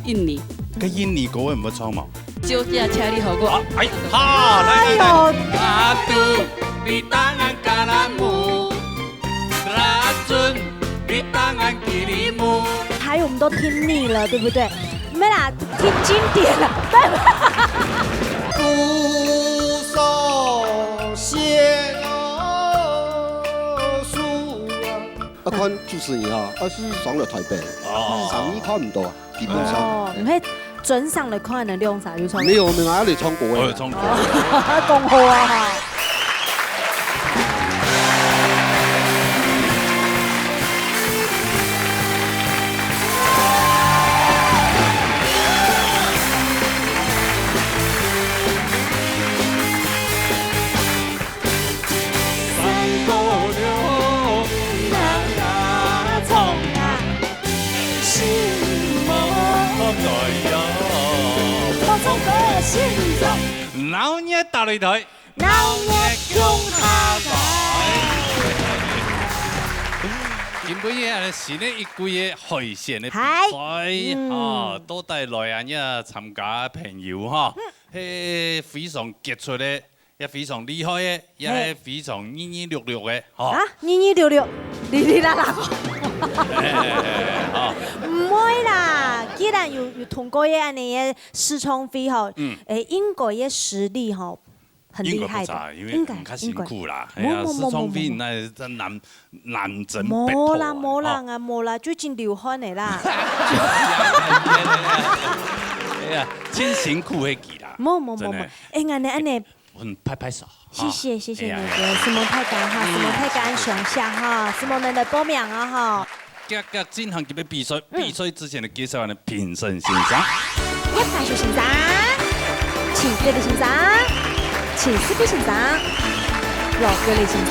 印尼。跟印尼国有没有冲嘛？就这车你好我。哎，好，来来来。Aduh, di tangan kananmu, racun di tangan kirimu。台语我们都听腻了，对不对？没啦，听经典了。姑嫂先树啊，看就是你哈，上了台北，上一看唔到啊，基本上。哦，唔係準上嚟看能用啥就唱。沒有，我們哪裡唱過我有誒？冲过。恭賀啊！哈。老嘢大擂台，老嘢中下台。今晡日新的一季嘅海鮮嘅比賽，都帶來啊呀參加朋友哈，係非常傑出嘅，也非常厲害嘅，也係非常二二六六嘅，啊，2266，哩啦啦。唔會啦，既然有通過嘅安尼嘅試唱費吼，應該嘅實力吼很厲害的，因為唔較辛苦啦，係啊，試唱費那真難整別冇啦冇啦啊冇啦，最近流汗的啦。哎呀，真辛苦嘅記啦。冇，哎安尼。拍拍手。謝謝那個斯蒙太感哈，斯蒙太感上下哈，斯蒙人的報名啊哈。今進行嘅比賽，比賽之前嘅介紹人評審欣賞。一排手欣賞，請對的欣賞，請四個欣賞，六個的欣賞。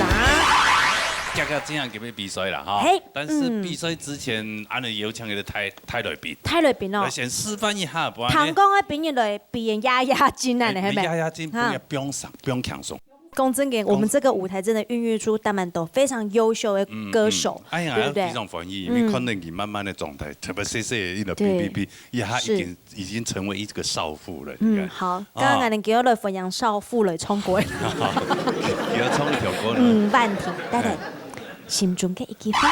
進行嘅比賽啦哈，但是比賽之前，俺哋有請嘅太來賓。太來賓哦。先示範一下，不然。唐講嘅表演來表演壓驚啊，你係咪？壓驚，不用上，不用強鬆。講真嘅，我們這個舞台真的孕育出大滿豆非常優秀的歌手，對不對？非常歡迎，因為可能你慢慢的狀態，特別細一個 BBB，他已經成為一個少婦了。好，剛剛你叫我來分享少婦來唱歌。叫我唱一條歌。萬婷，等等，心中嘅一句話。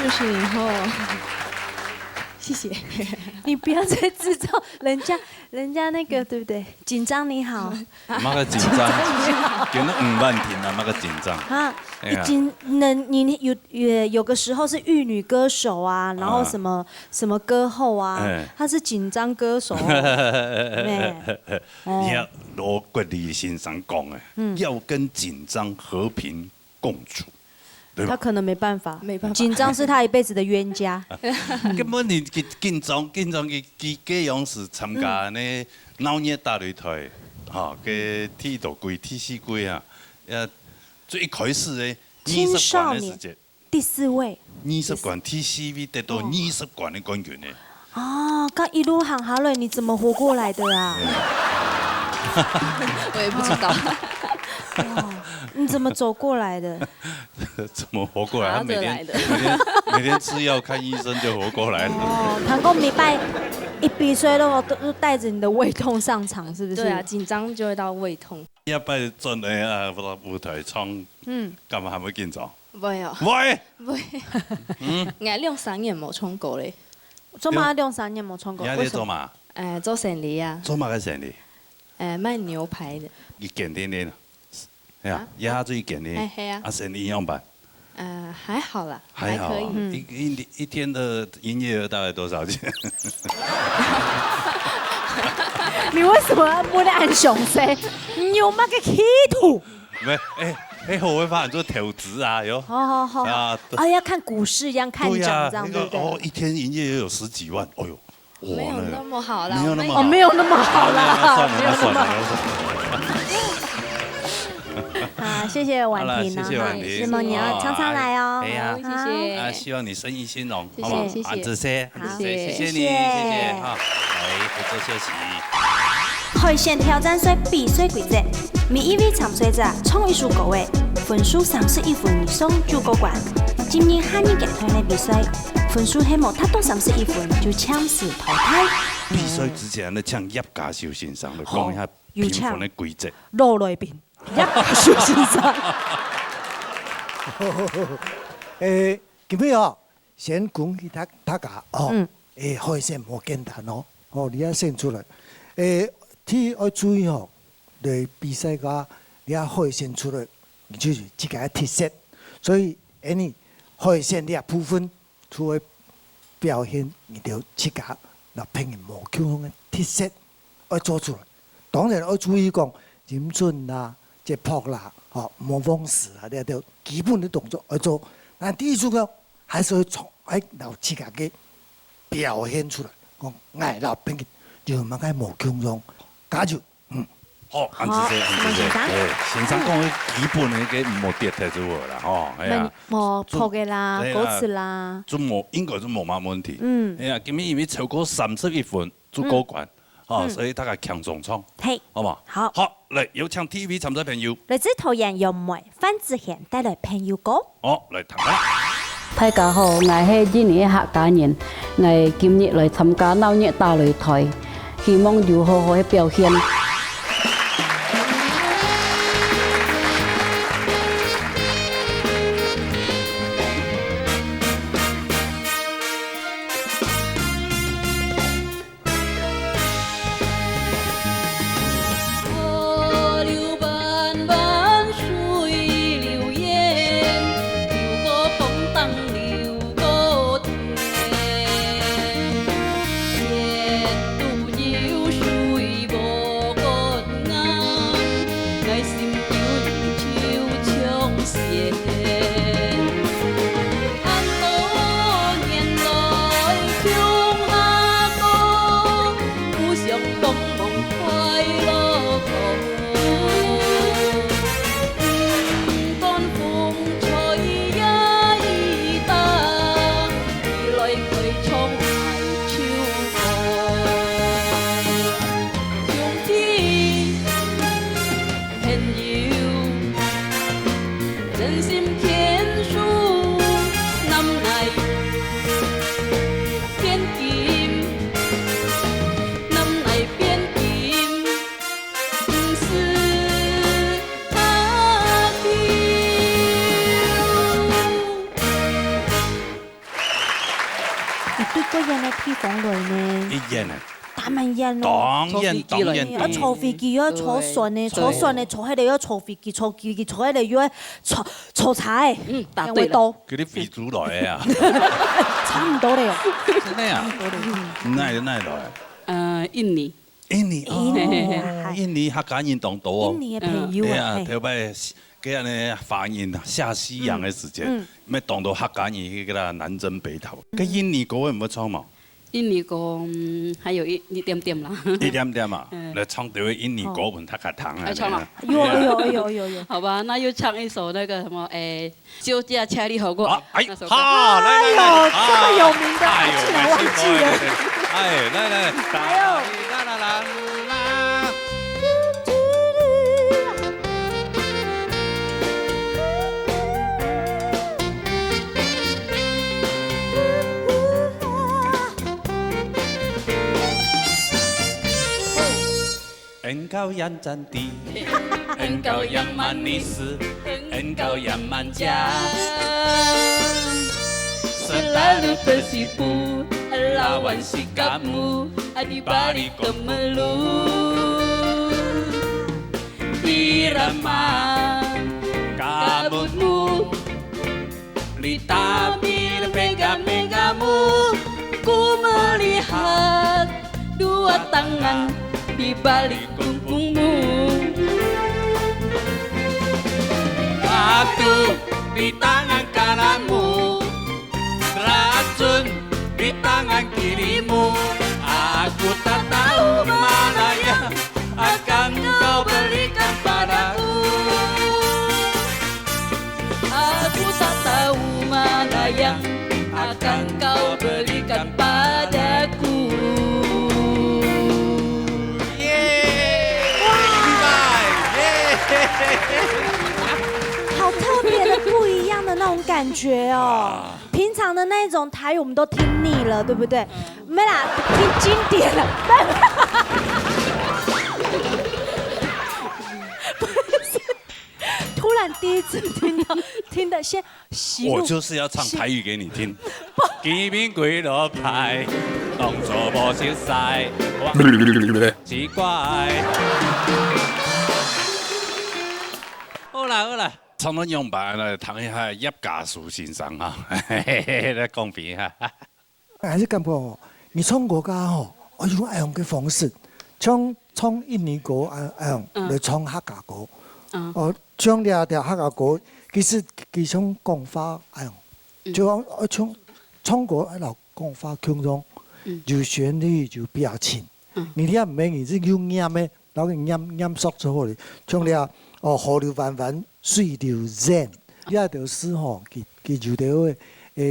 就是以后，谢谢。你不要再制造人家那个对不对？紧张你好妈个紧张，叫那5万停啊，妈个紧张。啊，你有个时候是玉女歌手啊，然后什么歌后啊，她是紧张歌手。你要罗国立先生讲的，要跟紧张和平共处。他可能没办法，紧张是他一辈子的冤家。根本你紧张佢家勇是参加呢闹热大擂台，哈，嘅踢到鬼踢死鬼啊！最开始呢20冠嘅時節，第4位20冠 TCV 得到20冠的冠軍呢。哦，剛一路行下來，你怎麼活過來的啊？我也不知道。你怎麼走過來的？怎麼活過來？他每天吃藥看醫生就活過來了。哦，唐公禮拜一比賽都帶着你的胃痛上場，是不是？對啊，緊張就會到胃痛。一拜真係啊，舞台唱，咁係咪緊張？會啊。會。我兩3年冇衝過咧。做嘛2、3年冇衝過？而家你做嘛？做生意啊。做嘛嘅生意？賣牛排的。你健啲呢？係啊，一下子健啲。係啊。生意樣辦？還好啦，還好可以。一天的營業額大概多少錢？你為什麼要冇得按詳細？你有乜嘅企圖？沒，好會發展做投資啊，有。好。啊，要看股市一樣看漲，這樣對不對？哦，一天營業額有10幾萬，哎呦，沒有那麼好啦，沒有那麼好，沒有那麼好啦，算了。好，謝謝婉婷啊，師母你要常常來哦。哎呀，謝謝。啊，希望你生意興隆，好謝謝。好？這些，謝謝你，謝謝哈，來回座休息。海鮮挑戰賽比賽規則，每一位參賽者創一首歌位，分數31分以上就過關。今年下年劇團的比賽，分數係冇達到31分就強勢淘汰。比賽之前呢，請葉家秀先生嚟講一下評分的規則。羅雷邊，葉家秀先生。咁樣哦，先講給大家哦，海鮮冇簡單哦，你要先出來，要注意哦，嚟比賽個你要海鮮出來，你就是自己特色，所以你海鮮你部分除了表現，你就自己嗱拼嘅無腔嘅特色要做出來，當然要注意講飲準啦、即撲啦、模仿時啊，呢啲基本嘅動作要做，但第一重要還是要從喺由自己嘅表現出來，講愛鬧拼嘅就唔該無腔中。加入，好，安子姐，先生講基本嘅嘅唔好跌太咗啦，係啊，冇錯嘅啦，歌詞啦，都冇應該都冇乜問題。係啊，今日因為超過31分就過關，所以大家強中衝，好嘛？好，嚟有請 TV 參賽朋友，來自桃園楊梅范子賢帶來朋友歌，好嚟聽下。大家好，我係今年客家人，我今日來參加鬧熱大擂台。希望有好好嘅表現。地方來呢？一樣啊，當然演咯。當然，要坐飛機，要坐船呢，坐船呢，坐喺度要坐飛機，坐飛機坐喺度要坐菜。答對了。多，嗰啲肥豬來的啊，差唔多了。真的啊，哪來？印尼。印尼客家人當多哦。印尼嘅朋友對啊，啊，特別嗰樣發現下西洋嘅時間，咩當到客家人嗰個南征北討。嗰印尼歌有冇唱嘛？印尼歌還有一點點啦。一點點嘛，你唱對印尼歌本他客堂啊。唱嘛？有。好吧，那就唱一首那個什麼就駕車裡好過。那首歌。好，來，這麼有名的，竟然忘記了。哎，來，還有。Engkau yang cantik, engkau yang manis, engkau yang manja, selalu tersipu lawan sikapmu di balik kemelut. Irama kabutmu, litabir mega-megamu, ku melihat dua tangan di balik punggungmu. Batu di tangan kananmu, racun di tangan kirimu. Aku tak tahu mana yang akan kau berikan padaku. Aku tak tahu mana yang akan kau berikan padaku. 好特别的、不一样的那种感觉哦。平常的那种台语我们都听腻了，对不对？没啦，听经典了。不是，突然第一次听的先洗我就是要唱台语給你聽。見面跪落牌，當作無消曬，奇怪。好啦，唱到樣板啦，談一下葉家樹先生啊，來講評下。還是感覺哦，你唱國家哦，我用愛用嘅方式，唱印尼歌愛用來唱客家歌。哦，唱條客家歌，其實佢唱廣話愛用，就我唱歌喺度廣話腔中，就旋律就比較輕。你聽唔明，而是要音嘅，攞個音索咗好嚟，唱了哦河流彎彎水流然，呢一條詩吼，佢就條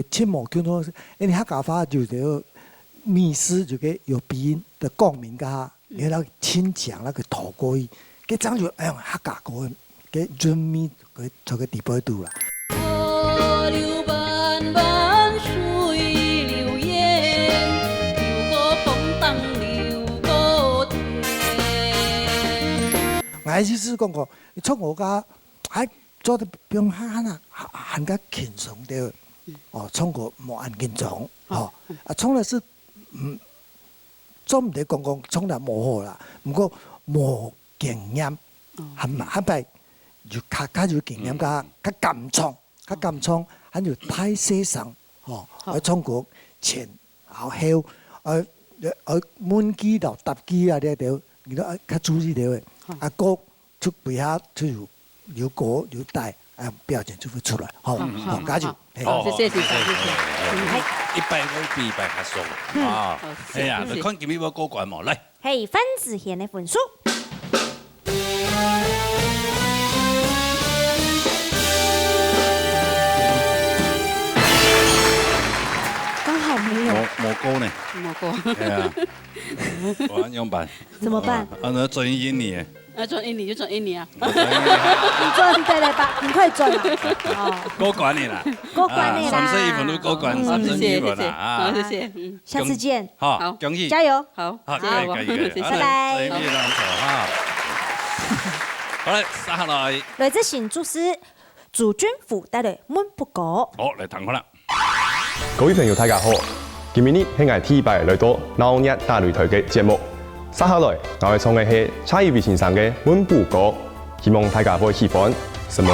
切莫腔中，因為客家話就條密詩就個有鼻音的共鳴噶，你那輕講那個頭過去，佢講就哎客家歌嘅準密佢做個地步度啦。河流彎彎水流煙，流過風當流過天。我就是講過，你唱我家喺做得比較很加輕鬆啲，哦，唱歌冇咁緊張，哦，唱的是做唔得講唱得冇好啦，不過冇經驗，係咪就較有經驗較敢唱，還有太細聲，哦，我唱歌前後滿機到搭機啊啲條，你都較注意啲嘅，歌出背下就有歌有帶，表情就會出來，好，加住。好，謝謝。100個比100較熟啊！哎呀，你看今日我過關冇？來，係分子賢嘅分數。剛好沒有。冇歌呢？冇歌。係啊，我樣辦？怎麼辦？那轉印尼。轉印尼就轉印尼啊！你轉對了吧？很快轉了。過關你啦，過關你啦。31分都過關，31分啦啊！謝謝，下次見。好，恭喜，加油！好，好，加油，謝謝，拜拜。好啦，下來，來自新竹市駐軍府帶來滿不過。好嚟談好啦。各位朋友，大家好，今日係我第一擺來到鬧熱大擂台嘅節目，接下來我會唱嘅係蔡依薇先生嘅《滿布歌》，希望大家會喜歡。什麼？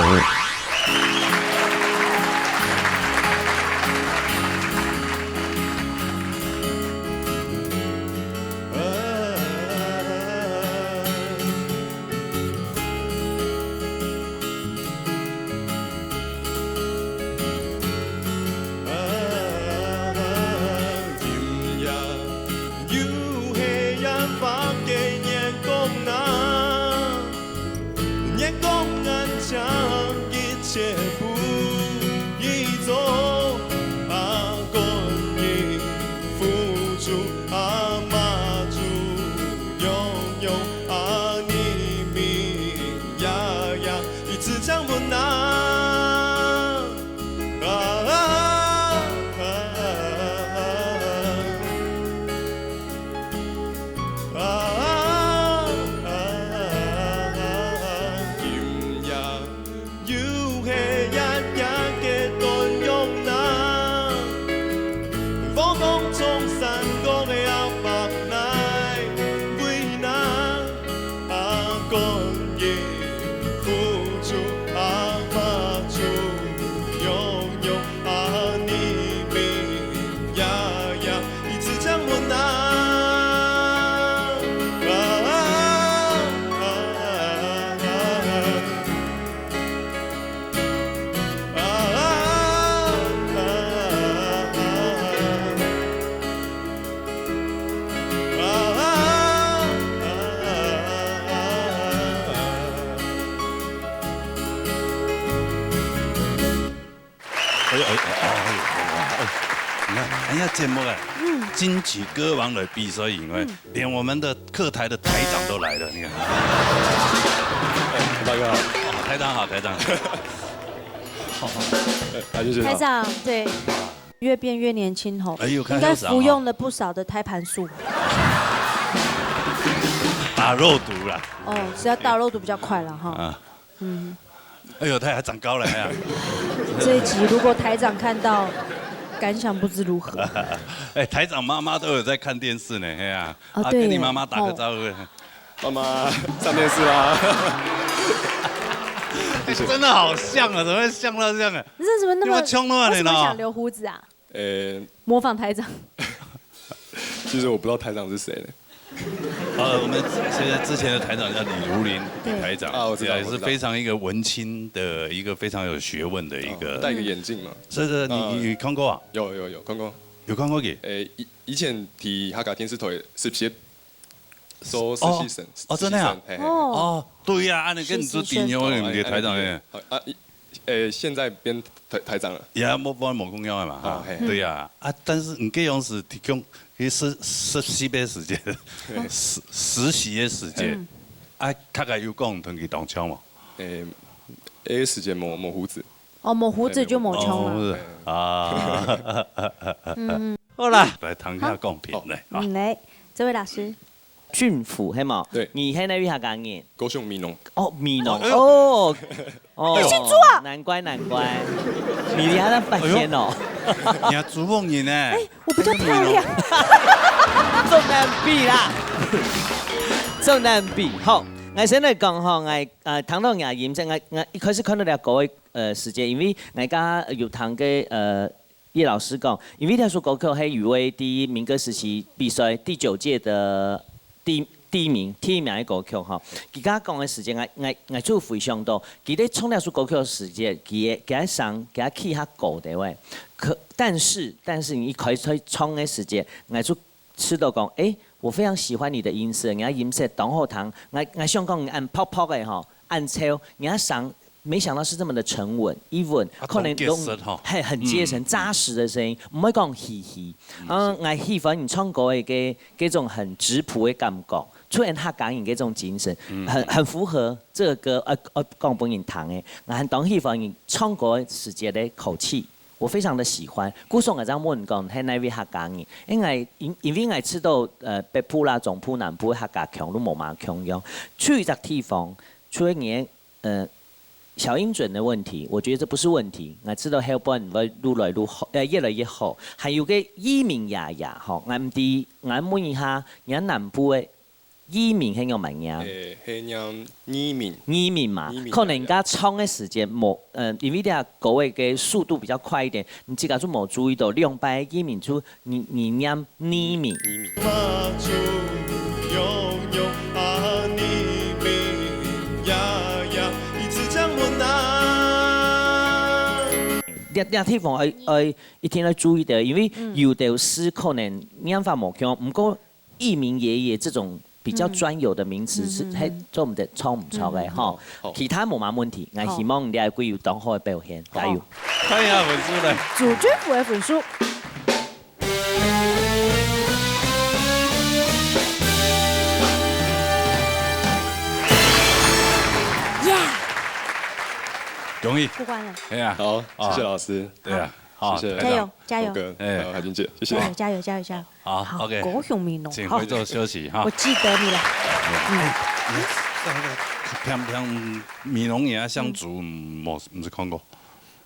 节目啊，金曲歌王来比赛以外，连我们的客台的台长都来了，你看。大家好，台长好，台长好。台长对，越变越年轻吼，哎呦，应该服用了不少的胎盘素。打肉毒啦。哦，是要打肉毒比较快了哈。啊。嗯。哎呦，他还长高了呀。这一集如果台长看到。感想不知如何。哎，台长妈妈都有在看电视呢，哎呀，对，跟你妈妈打个招呼。妈妈上电视啦。真的好像啊，怎么会像到这样啊？你这怎么那么穷啊？你呢？想留胡子啊？模仿台长。其实我不知道台长是谁呢。我们现在之前的台长叫李如林台长，我知道，也是非常一个文青的一个非常有学问的一个，戴个眼镜嘛。是你看过啊？有看过，有看过嘅。以前提客家電視台實習做實習生。哦，真的啊？哦，對呀，按你跟你做電影嘅台長嘅。現在變台長了。也冇幫冇公休係嘛？對呀，但是你這樣是提供。實習嘅時間，實習嘅時間，客家有講同佢當槍嘛？時間冇胡子。哦，冇胡子就冇槍了。啊，好啦，來談下講評嚟。來，這位老師。俊甫係嘛？對。你喺哪位客家人？高雄米農。哦，米農。哦。你姓朱啊？難怪。你離下得半天哦。你係朱鳳人呢？哎，我比較漂亮。仲難比啦，仲難比。好，我先嚟講嚇，我談到牙炎症，我一開始看到你嗰個時間，因為我家有談嘅葉老師講，因為他說嗰個係余威第民歌時期比賽第9屆的第一名嘅歌曲嚇，佢家講嘅時間，我做非常多。佢哋唱呢首歌曲嘅時間，佢上佢起下高的位。但是你一開始唱嘅時間，我就知道講，我非常喜歡你的音色，你音色當好聽，我想講按泡泡嘅吼，按超，你上。沒想到是這麼的沉穩 ，even 可能都係很結實、紮實的聲音，唔可以講嘻嘻。我喜歡你唱歌嘅嗰種很質樸嘅感覺，出現客家人嗰種精神，很符合這個歌講本人彈嘅。我很當喜歡你唱歌時節的口氣，我非常的喜歡。故說我這樣問講係哪位客家人？因為我知道北部啦、中部、南部客家腔都冇嘛腔樣，去一個地方，出現小音准的问题，我觉得这不是问题。我知道後半會越來越好，越來越好。還有個語名雅雅，吼，我唔知，我問一下，人南部嘅語名係用乜嘢？係用語名。語名嘛，可能而家唱嘅時間冇，因為啲啊各位嘅速度比較快一點，你自己都冇注意到，兩擺語名就你念語名。啲地方一定要注意的，因為有的是可能念法冇強，不過義名爺爺這種比較專有的名詞是係做唔得錯唔錯嘅嗬。其他冇乜問題，我希望你哋會有當好嘅表現，加油！看一下分數咧，主君府嘅分數。容易。过关了。哎呀，好，謝謝老師。對啊，好，謝謝加油加油！哎，海君姐，謝謝。加油加油加油！好，OK，高雄民農，請回座休息哈我。記得你了。偏米農也相煮，唔是看過。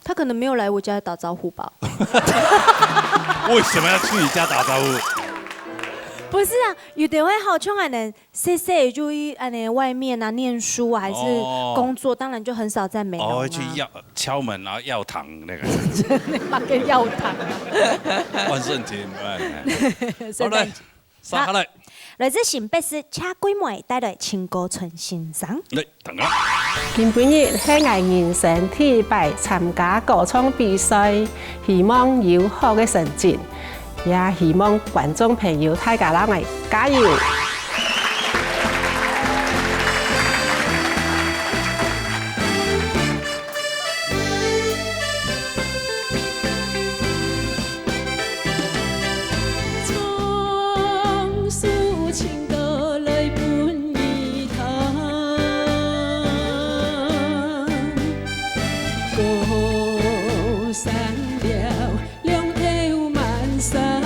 他可能沒有來我家打招呼吧？為什麼要去你家打招呼？不是啊，有的會好像可能細細就外面啊念書啊，還是工作，當然就很少在美容啊。會去敲門，然後要糖那個。把個要糖。萬聖節，好嘞，下來。來自新北市車鬼妹帶來情歌純欣賞。嚟，等下。今晡日係我人生第一擺參加歌唱比賽，希望有好嘅成績。也希望觀眾朋友大家拉嚟加油！唱抒情歌來伴兒童，高山了兩條漫山。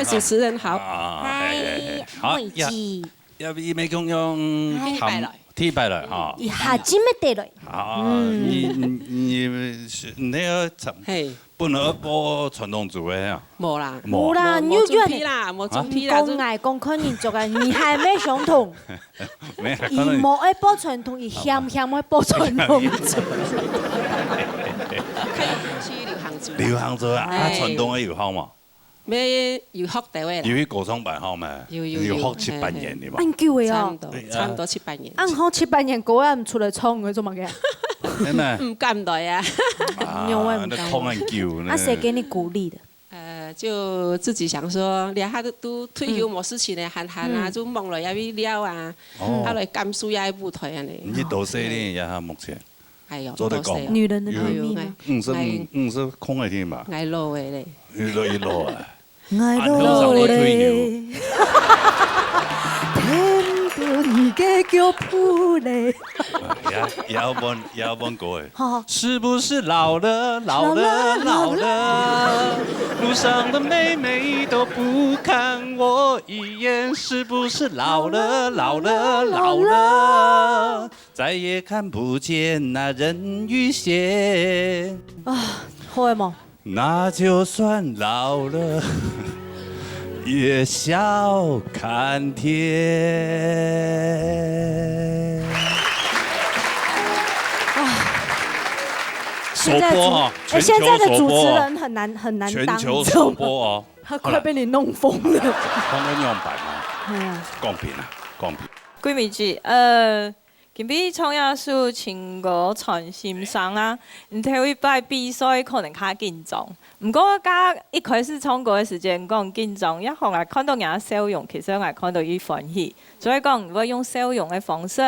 主持人好，嗨，好，要不沒共用踢敗了哈，下次咩地雷？你那個不能播傳統組嘅呀？冇啦，冇啦，冇主題啦，冇主題啦。講愛講可能做嘅，你係咩相同？而冇愛播傳統，而險愛播傳統。流行組啊，傳統嘅有好嘛？咩要學到嘅？有啲歌唱班好咩？要學7、8年嘅嘛。按叫嘅啊，差唔多7、8年。按學7、8年歌啊，唔出嚟唱嘅做乜嘅？唔敢來啊！那痛人叫呢？啊，誰給你鼓勵的？就自己想說，你下都退休冇事情咧，閒閒啊，就望落也會了啊，啊來甘肅也舞台啊你。你多少年呀？目前？係啊，做得講。女人的秘密嗎50空嘅天嘛。愛老嘅咧。一路啊！愛老咧。你嘅腳步嘞，要幫歌誒，是不是老了，路上的妹妹都不看我一眼，是不是老了，再也看不見那人魚線啊，好誒冇？那就算老了。夜笑看天。首播哈，现在的主持人很难全当，球首播哦，他快被你弄疯了。帮我用版啊，公平啊，公平。几暝子，今比创业数千個全心上啊，你睇一擺比賽可能較緊張，不過加一開始唱歌嘅時間講緊張，一後來看到人家笑容，其實我係看到伊歡喜，所以講我用笑容嘅方式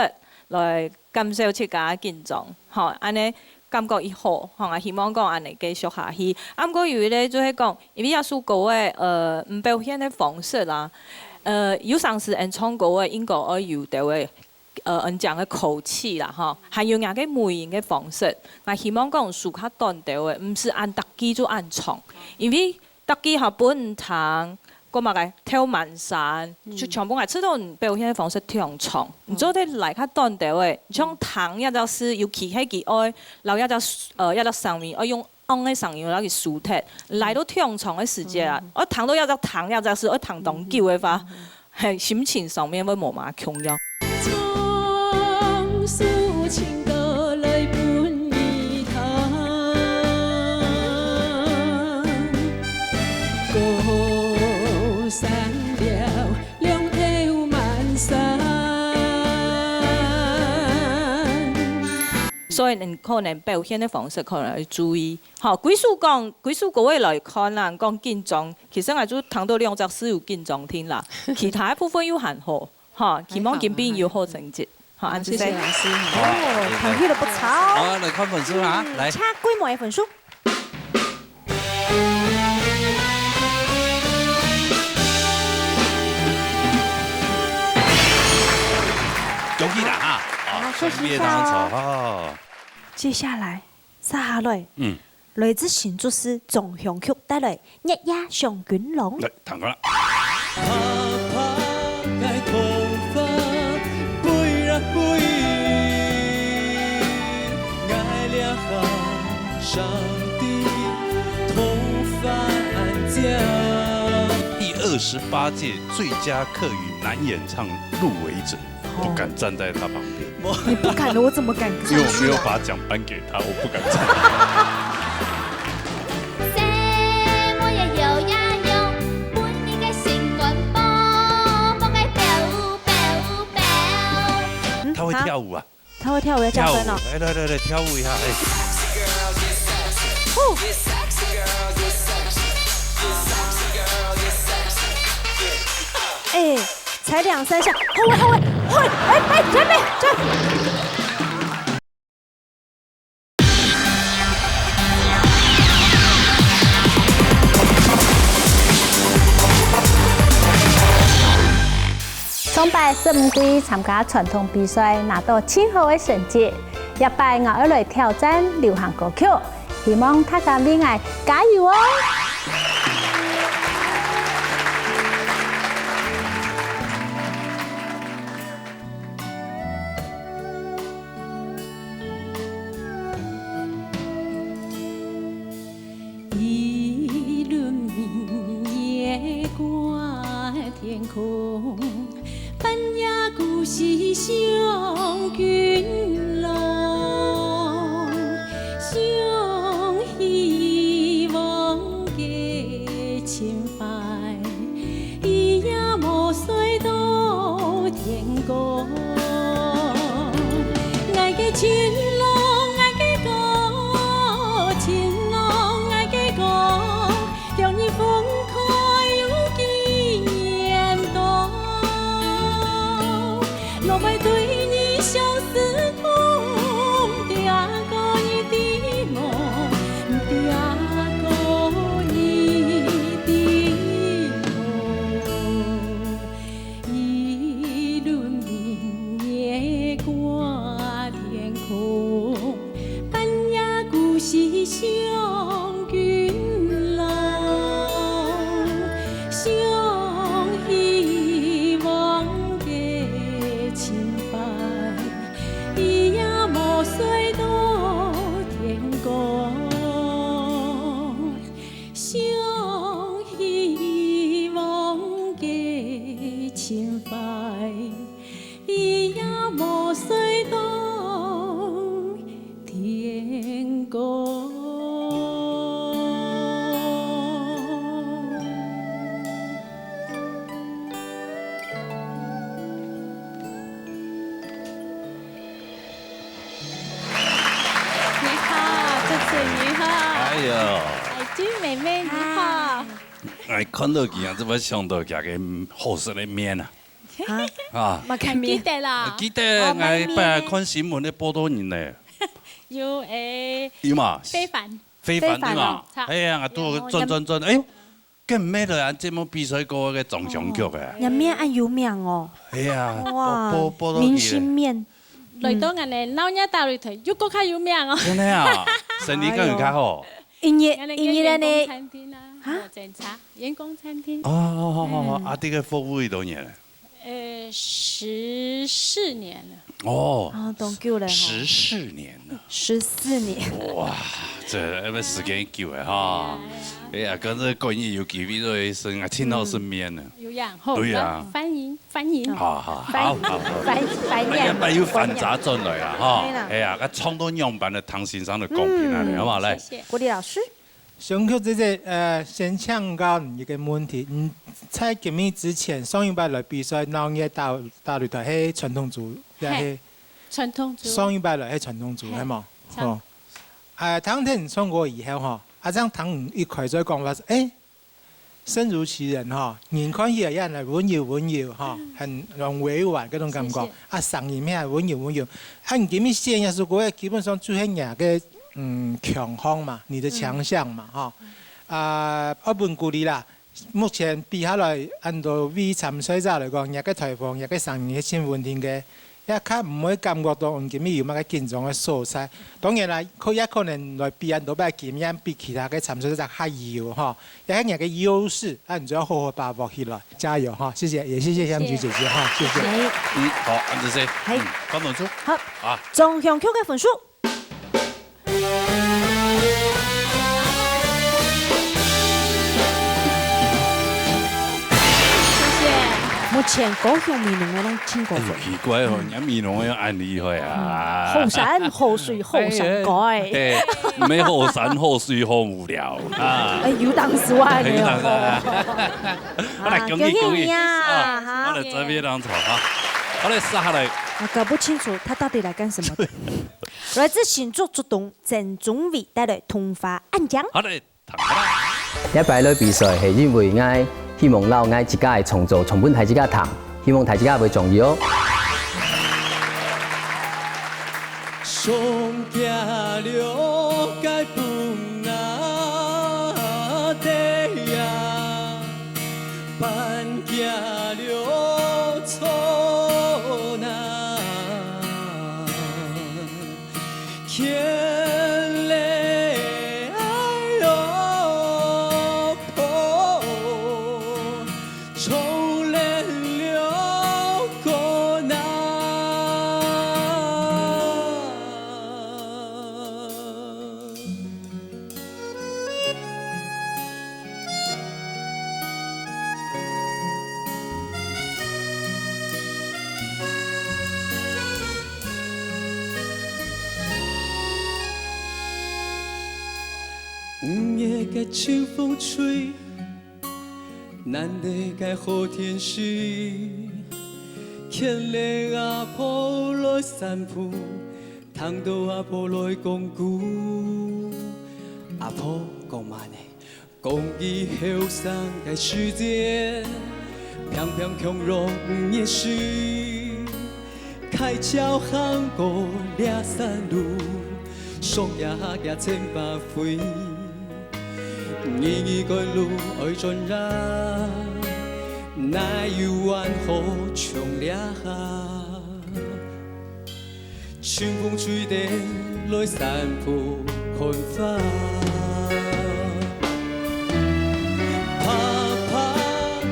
來減少自家緊張，吼，安尼。感覺伊好，吼，我希望講安尼繼續下去。不過有咧就是講，因為也屬歌嘅唔表現嘅方式啦，有時是人唱歌嘅應該要有到嘅人講嘅口氣啦，吼，還有人嘅媒言嘅方式。我希望講屬較單調嘅，唔是按特技就按唱，因為特技學本唔同。個嘛個跳慢山，就全部係出到表現嘅方式跳唱，唔做啲嚟較單調嘅，像彈一隻詩要企喺幾愛，然後一隻上面，我用按喺上面，然後去豎鐵，嚟到跳唱嘅時節啊，我彈到一隻彈一隻詩，我彈當叫嘅話，係心情上面會無嘛強樣。所以你可能表現嘅方式可能要注意。嚇，幾數個位來看啦，講緊張，其實我就聽到兩隻詩有緊張添啦，其他部分又還好。嚇，希望今邊有好成績。好，謝謝老師。哦，彈起得不錯。好，來看分數啊，來。差幾毛嘅分數？恭喜啦哈！謝謝哦。接下來，下來，來自新竹市總香曲帶來《日夜上卷龍》。來，彈過啦。第28屆最佳客語男演唱入圍者。不敢站在他旁邊。你不敢了，我怎麼敢？因為我沒有把獎頒給他，我不敢站。他會跳舞啊！他會跳舞要加分哦！來，跳舞一下，哎。才2、3下，後位，準備。崇拜15季參加傳統比賽，拿到很好的成績。一擺我要來挑戰流行歌曲，希望大家為我加油哦！我会对你相思苦。心怀，伊也无随到天国。哎呦，海军妹妹你好。哎，看到佢啊，怎么想到佢嘅好食嘅面啊？啊，嘛看记得啦。記得我拜看新聞咧報道人咧，有有嘛？非凡。非凡對嘛？哎呀，我都轉，哎呦，跟咩嚟啊？節目比賽過嘅總獎局嘅。人面按有名哦。哎呀，哇，報道明星面。來到我哋老一大擂台，又更加有名哦。真係啊，生意更加好。營業呢？餐廳啦，偵查員工餐廳。哦，啊，啲嘅服務幾多年咧？14年了。哦，當久了。14年了。14年。哇，這個時間久嘅哈。哎呀，跟住個人有機會都生啊，聽到身邊呢。有樣好。對啊。歡迎。好。拜要繁雜進來啊，哈。哎呀，個創作樣板的唐先生的公平啊，好嘛？來。國立老師。上課先請教你一個問題，在今年之前上一擺來比賽，老嘢大擂台係傳統組，也係傳統組。上一擺來係傳統組，係嘛？哦。當天上過以後哈，張唐一開再講話，身如其人哈，人看起來也係溫柔哈，很委婉嗰種感覺。聲音咩溫柔。你今年現也是嗰基本上就係廿個。強項嘛，你的強項嘛，哈，我本鼓勵啦。目前比下來，按照為參賽者嚟講，一個台風，一個聲音係先穩定嘅，一卡唔會感覺到今日有乜嘅緊張嘅素材。當然啦，佢也可能來比按到比經驗比其他嘅參賽者較有，哈，一個人嘅優勢，你就要好好把握起來，加油哈！謝謝，也謝謝香菊姐姐哈，謝謝。好，安住先。係。講到咗。好。啊。總項曲嘅分數。目前高雄美濃我攏聽過。奇怪哦，人家美濃要按厲害啊！後山後水後山改。對，唔係後山後水好無聊啊！有當時話嘅。我來恭喜你啊！我來這邊當場啊！我來殺嚟。我搞不清楚他到底來幹什麼的。來自新竹竹東鄭宗偉帶來通花暗獎。好嚟，一擺來比賽係因為愛。希望老愛自家嘅創作重本睇自家談，希望睇自家會重要哦。上行了該本啊地啊，辦行了錯那，天嘞哎呦破。重來了個那，夜嘅清風吹。難得該好天時，牽連阿婆來散步，聽到阿婆來講故，阿婆講乜呢？講以後生嘅世界，평평強弱也是，開橋行過兩山路，雙呀呀千百回。一個路愛盡人，哪有完好長倆？清風吹得來散步看花，拍拍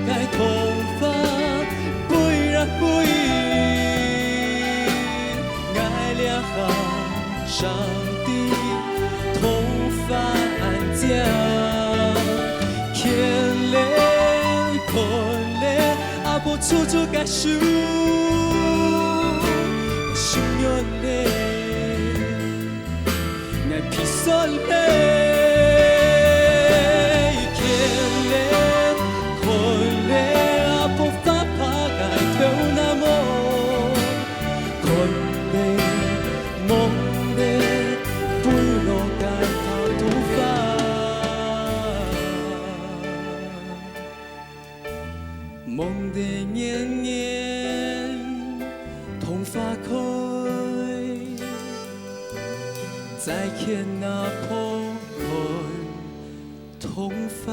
該頭髮，背啦背，愛倆上帝頭髮安做做解释，心愿嘞，爱披索嘞。 梦的年年，痛花开，再见那破痛发。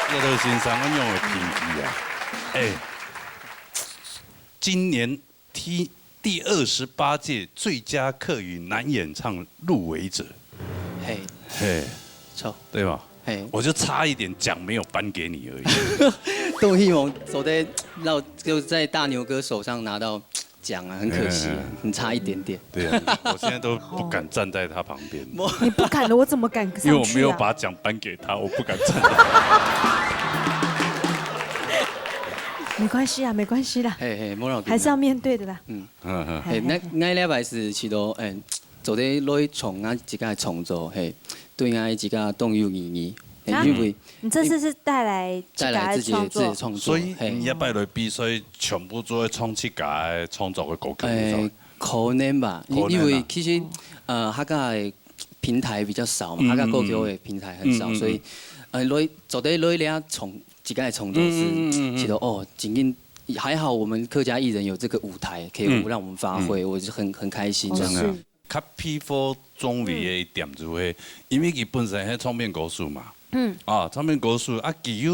这都欣赏我用的评语啊，今年第28届最佳客语男演唱入围者，错，对吧？我就差一点奖没有颁给你而已。都希望走在就在大牛哥手上拿到奖啊，很可惜，很差一点点。对啊，我现在都不敢站在他旁边。你不敢了，我怎么敢上去啊？因为我没有把奖颁给他，我不敢站。没关系啊，没关系啦。还是要面对的啦。那礼拜是去到做在来创啊一个创作，对啊一个动有意义。因为你这次是带来自己的创作，所以你要摆来比赛，全部做在创自家的创作的歌曲。可能吧，因为其实客家的平台比较少嘛，客家歌曲的平台很少，所以做在来咧创自己的创作是觉得哦，仅仅还好我们客家艺人有这个舞台可以让我们发挥，我就很开心这样。较批for中味的一点就係，因為佢本身係唱片歌手嘛，唱片歌手啊，佢有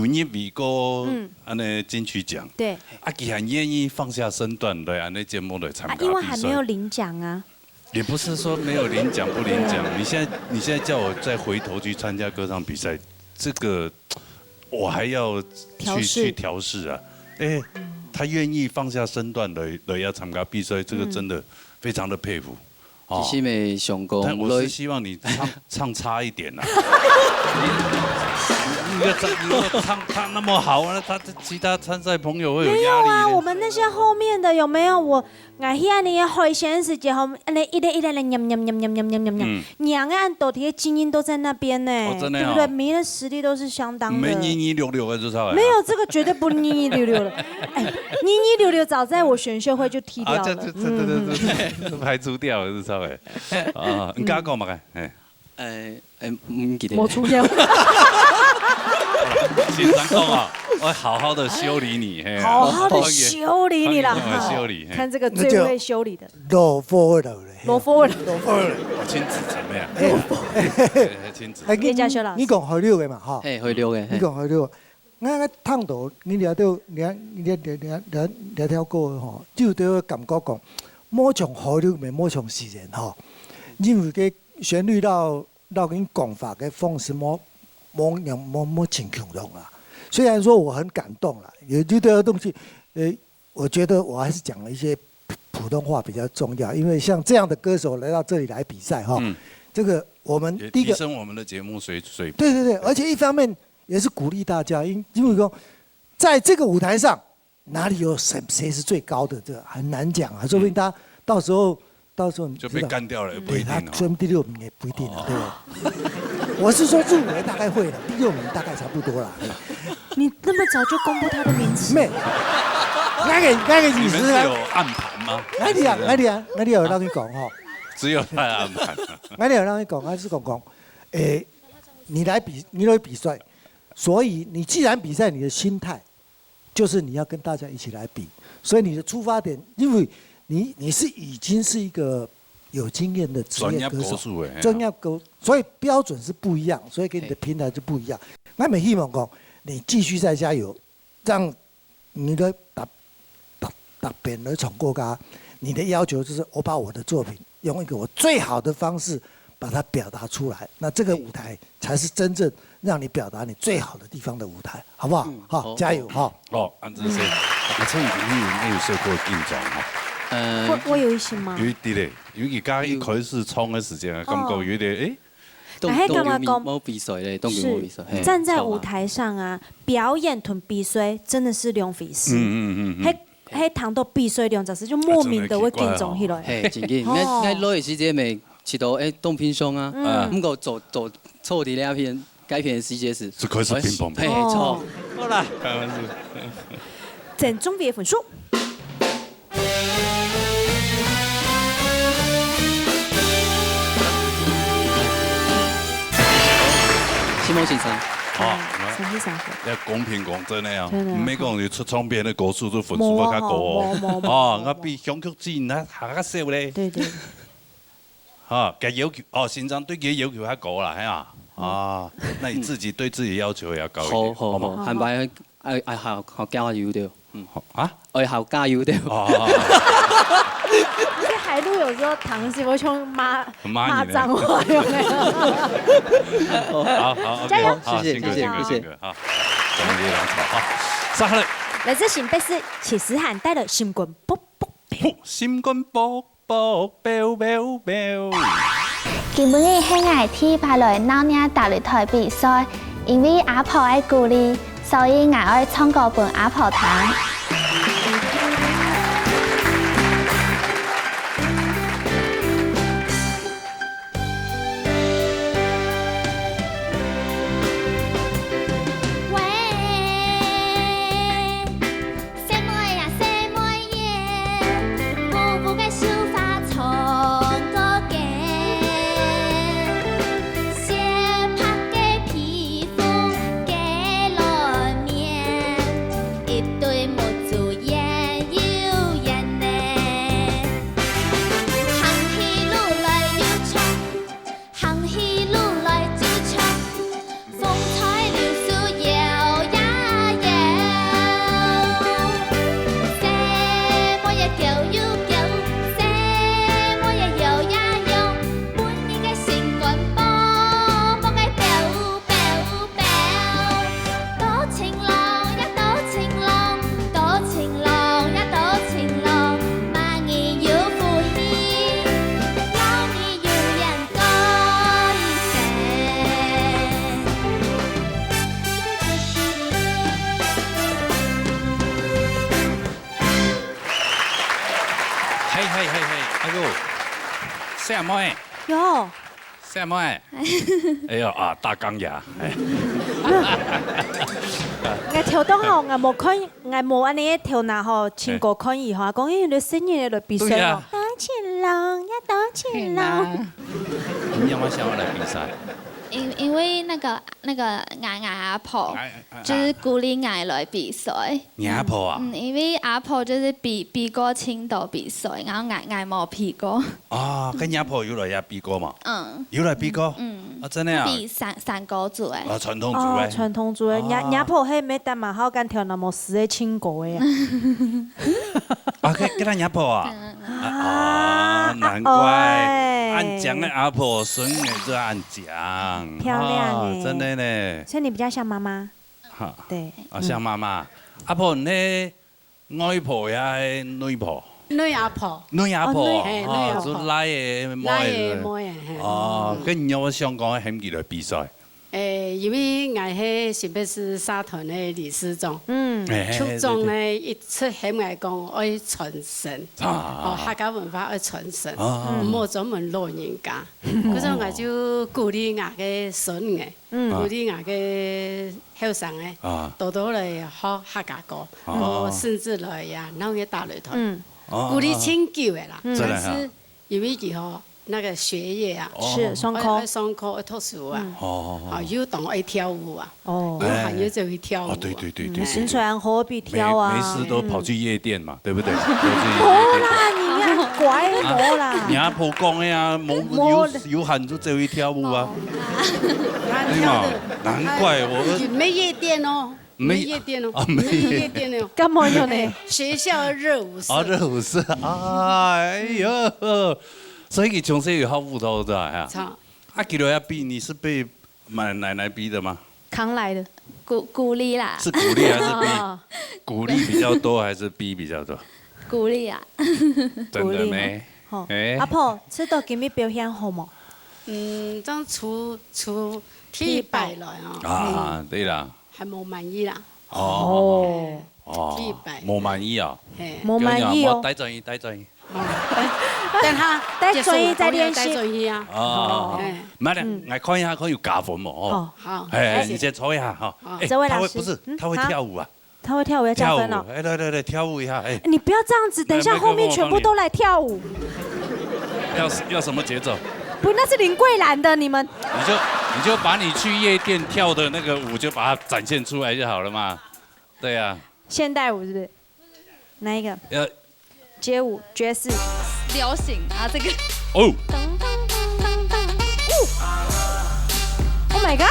入圍過安尼金曲獎，對，佢還願意放下身段來安尼節目來參加比賽。因為還沒有領獎啊。也不是說沒有領獎不領獎，你現在叫我再回頭去參加歌唱比賽，這個我還要去調試啊。他願意放下身段來要參加比賽，這個真的。非常的佩服，其實未上過。但我是希望你唱差一點啦。如果唱那麼好，他其他參賽朋友會有壓力。沒有啊，我們那些後面的有沒有我？我遐尼開線時節後，一來娘啊，都啲精英都在那邊呢，對不對？每人實力都是相當的。沒2-2-6-6的就差了。沒有這個絕對不2-2-6-6了，2-2-6-6早在我選秀會就踢掉了。對，排除掉了就差了。啊，你剛講乜嘅？唔記得。冇出現。先生講啊，我好好的修理你，好好的修理你啦，修理，看這個最會修理的。羅福的嘞。羅福的。親子姐妹啊。親子。葉家修老師。你講去了嘅嘛？哈。去了嘅。你講去了，我探到你聊到聊條歌嗬，就對我感覺講，冇從去了咪冇從自然嗬，因為嘅旋律到跟講法嘅方式冇情況用啊。雖然說我很感動啦，有這個東西，我覺得我還是講了一些普通話比較重要，因為像這樣的歌手來到這裡來比賽哈，這個我們第一個提升我們的節目水平。對，而且一方面也是鼓勵大家，因為說在這個舞台上哪裡有誰是最高的，這很難講啊，說不定他到時候你就被幹掉了，也不一定啊。說第6名也不一定啊，對吧？我是說入圍大概會了，第6名大概差不多啦。你那麼早就公布他的名字？沒，那個意思你們是有暗盤嗎？我有讓你講哈。只有他暗盤。我有讓你講，還是講，你來比賽，所以你既然比賽，你的心態就是你要跟大家一起來比，所以你的出發點，因為你已經是一個有經驗的職業歌手，專業歌手，所以標準是不一樣，所以給你的平台就不一樣。我們希望講，你繼續再加油，讓你的答辯來闖過關。你的要求就是我把我的作品用一個我最好的方式把它表達出來，那這個舞台才是真正讓你表達你最好的地方的舞台，好不好？好，加油！好，安志先。阿春，你有受过紧张吗？我有一些吗？有一啲咧，因為而家一開始衝嘅時間，感覺有點冇比賽咧，冬泳冇比賽。站在舞台上啊，表演同比賽真的是兩回事。喺談到比賽兩件事，就莫名的會緊張起來。係，真嘅。我攞嘅時間咪知道冬乒霜啊，咁個做錯啲呢一片改片嘅時間是開始乒乓。係錯。好啦，開玩笑。整總別分數。西蒙先生。陳先生。要公平講真嘅啊，唔係講你出唱片嘅歌數都分數比較高哦。哦，我比鄉曲之前下較少咧。對對。嚇，嘅要求哦，先生對佢要求較高啦，係啊。啊，那你自己對自己要求也要高一點，好嘛？係咪愛校加油啲？愛校加油啲。海陸有時候唐詩會用罵髒話，有沒有？好，加油！好，辛苦，好，總結良好，好，接下來，來自新北市七十漢帶的心肝卜卜飆，心肝卜卜飆飆飆。今晡日係我第排來鬧領大擂台比賽，因為阿婆愛鼓勵，所以我愛唱歌俾阿婆聽。食咩？有。食咩？哎呦啊，大鋼牙。我跳檔後，我冇看，我冇安尼跳嗱吼，唱歌看以後，講因為你新年來比賽哦。多情郎呀，多情郎。你有冇想要來比賽？因為那個阿婆，就是鼓勵我來比賽。你阿婆啊？因為阿婆就是比過青島比賽，然後我冇比過。啊，跟你阿婆有來也比過嘛？嗯。有來比過？啊，真的啊？比三個組誒。啊，傳統組誒。傳統組誒，你阿婆係咩單嘛？好敢跳那麼死嘅青歌誒。啊，跟他阿婆啊？啊，難怪。安講的阿婆孫女就安講，漂亮哎，真的呢。所以你比較像媽媽。哈，對。啊，像媽媽。阿婆你外婆呀，女婆？女阿婆。女阿婆，啊，就奶嘅妹。奶嘅妹。哦，跟有想講喺幾來比賽？因為我係新北市社團嘅理事長，邱總咧一出喺我講愛傳承，客家文化愛傳承，唔好專門老人家。嗰陣我就鼓勵我嘅孫嘅，鼓勵我嘅後生嘅，多多嚟學客家歌，甚至來呀鬧嘅大擂台，鼓勵請教嘅啦，但是因為以後。那個學業啊，是上課，愛上課，愛讀書啊，有同愛跳舞啊，有朋友就會跳舞啊。對。宣傳何必跳啊？沒事都跑去夜店嘛，對不對？冇啦，你呀乖冇啦。你阿婆講嘅呀，有閒就走去跳舞啊。對嘛？難怪我。沒夜店哦。沒夜店哦，沒夜店哦。幹嘛用呢？學校熱舞社。啊，熱舞社，哎呦！所以你從小有學舞蹈的呀？啊，幾多要比？你是被奶奶逼的嗎？扛來的。鼓励啦。是鼓励还是 B？ 鼓励比较多还是 B 比较多？鼓励啊。真的没？阿婆，知道今日表现好冇？这出天白来啊。啊，對啦。還冇滿意啦。哦。天白。冇滿意啊？冇滿意哦。低進，低進。等下，低進再練習。低進啊。哦。唔係咧，我看一下，佢要加分喎。哦。好。你先坐一下哈。這位老師。不是，他會跳舞啊。他會跳舞要加分哦。對，跳舞一下。你不要這樣子，等一下後面全部都來跳舞。要什麼節奏？不，那是林桂蘭的，你們。你就把你去夜店跳的那個舞，就把它展現出來就好了嘛。對啊。現代舞是不是？哪一個？街舞、爵士、流行啊，這個。哦。Oh my god！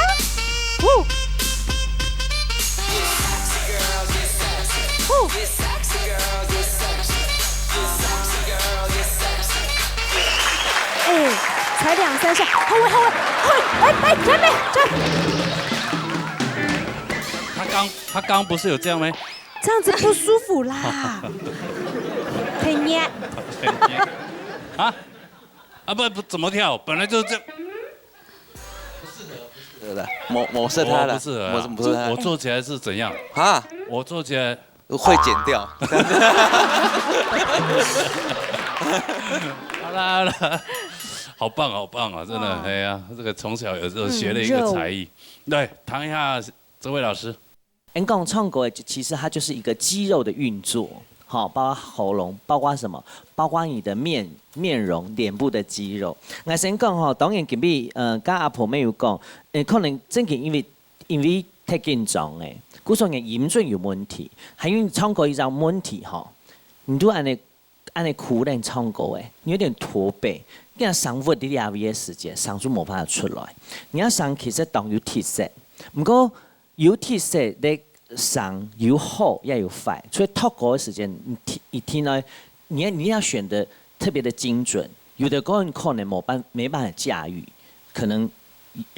才2-3下，后位，前面，他剛不是有這樣沒？這樣子不舒服啦。可捏。不，怎麼跳？本來就是這。不適合的，某是他的，不適合，不是他。我做起來是怎樣？啊？我做起來會剪掉。好啦。好棒啊！真的，哎呀，這個從小有時候學了一個才藝。對，談一下這位老師。人講唱歌，其實它就是一個肌肉的運作，好，包括喉嚨，包括什麼？包括你的面容、臉部的肌肉。我先講吼，當然今日跟阿婆妹有講，可能真係因為太緊張誒，故說你嚴重有問題，還因為唱歌一種問題吼，你都按你苦練唱歌誒，你有點駝背。你要上活啲亞威嘅時間，上就冇辦法出來。你要上其實當有鐵色，唔過有鐵色你上有好也有壞，所以透過嘅時間，一聽呢，你要選得特別的精準。有的歌你可能沒辦法駕馭，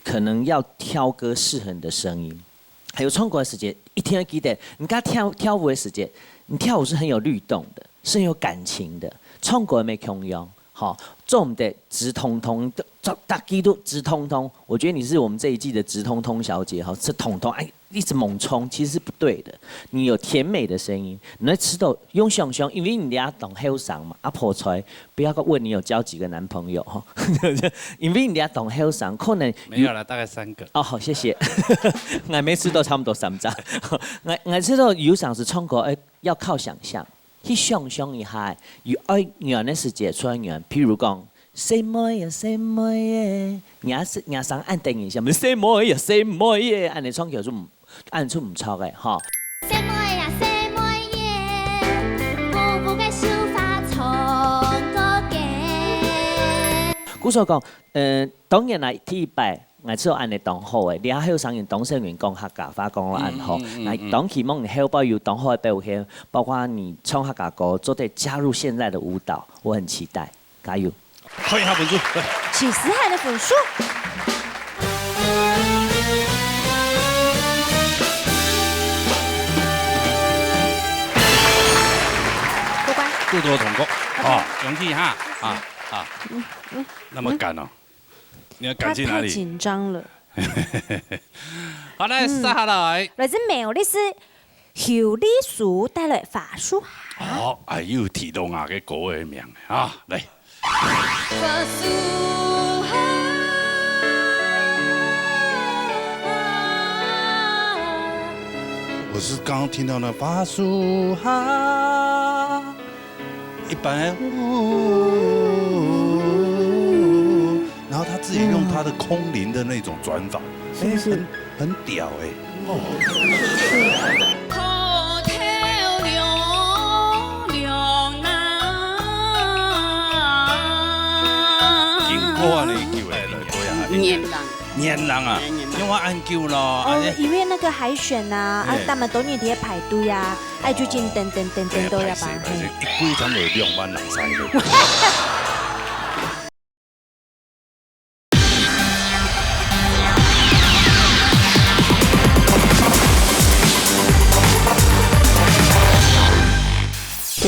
可能要挑歌適合你的聲音。還有唱歌嘅時間，一聽記得，你跟跳舞嘅時間，你跳舞是很有律動的，是很有感情的。唱歌沒強用。好，做我們的直通通，大家都直通通。我覺得你是我們這一季的直通通小姐，哈，直通通，哎，一直猛衝，其實是不對的。你有甜美的聲音，你會吃到用熊熊，因為你倆懂後嗓嘛。阿婆出來，不要問你有交幾個男朋友哈，因為你倆懂後嗓，可能沒有了，大概3個。哦，好，謝謝。我每次都差不多3張。我知道有嗓是唱歌，要靠想象。去想象一下，有愛人的世界出來人，譬如講，什麼呀，人生按定一下，咪什麼呀，按你唱橋就唔按出唔錯嘅，嗬。什麼呀，步步嘅手法唱歌嘅。故所講，當然係第一擺。我知道按你當好嘅，你喺後上人當成員講客家話講了按好。那當期望你後邊有當好嘅表現，包括你唱客家歌，都得加入現在的舞蹈，我很期待，加油！看一下分數，70海的分數。過關。不多通過，好，恭喜哈，那麼趕哦。你要趕去哪裡？太緊張了。好來，接下來。來自美麗斯邱麗淑帶來法術海。好，又提到我嘅歌嘅名啊，嚟。法術海，我是剛聽到那法術海，一般。然後他自己用他的空靈的那種轉法，很屌哎！經過啊，你叫嚟黏人啊，因為按叫咯。因為那個海選啊，他們都要喺排隊啊，最近等都要吧。一幾場就2萬人賽。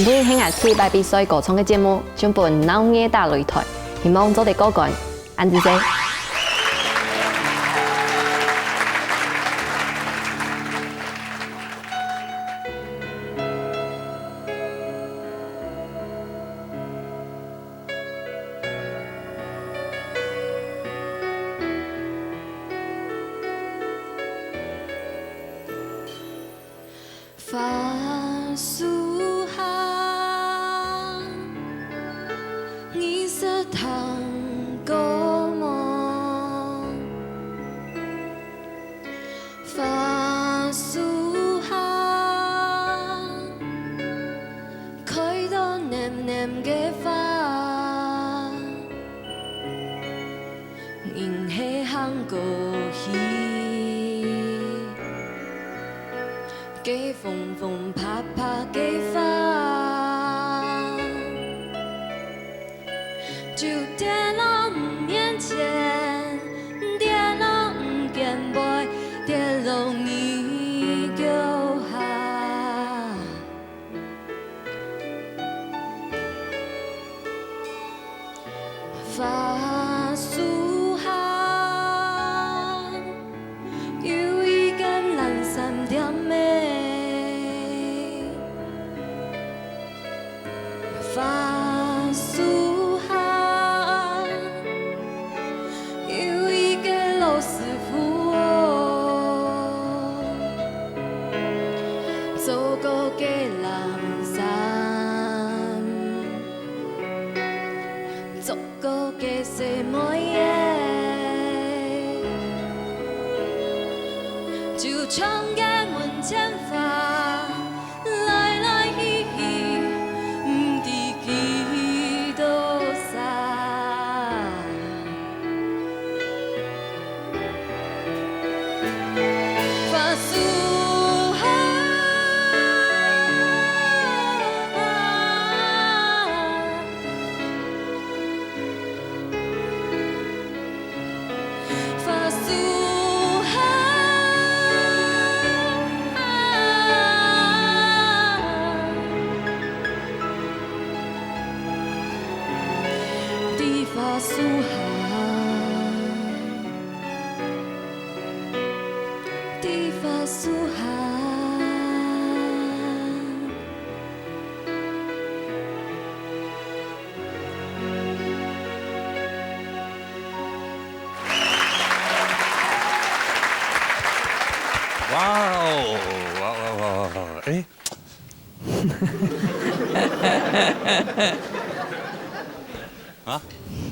本係我第一擺比賽歌唱嘅節目，將本腦眼大擂台，希望做啲歌冠，安子姐。法苏哈，你是糖果梦。法苏哈，開到黏黏嘅花，仍係行過去。給風風啪啪嘅花，就跌落面前，跌落肩背，跌落你腳下。法蘇哈，有一間藍山點美。法蘇哈，有一個老師傅哦，走過嘅藍山，走過嘅什麼嘢，就從嘅門前發。法蘇哈，的法蘇哈。哇哦，哇！哎。啊？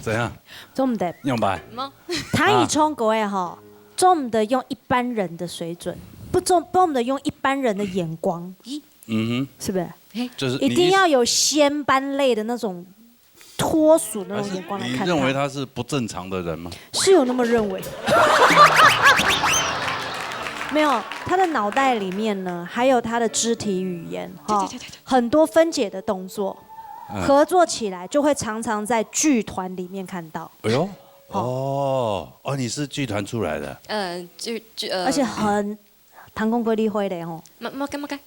怎样？做唔得。用吧。他以唱歌嘅吼，做唔得用一般人的水準，不唔得用一般人的眼光。咦？嗯哼。是不是？就是一定要有仙班类的那種脱俗那種眼光來看他。你認為他是不正常的人嗎？是有那麼認為。沒有，他的腦袋裡面呢，還有他的肢體語言，很多分解的動作。合作起來就會常常在劇團裡面看到。哎呦，哦，你是劇團出來的？而且很唐宮歸例會的吼。冇計。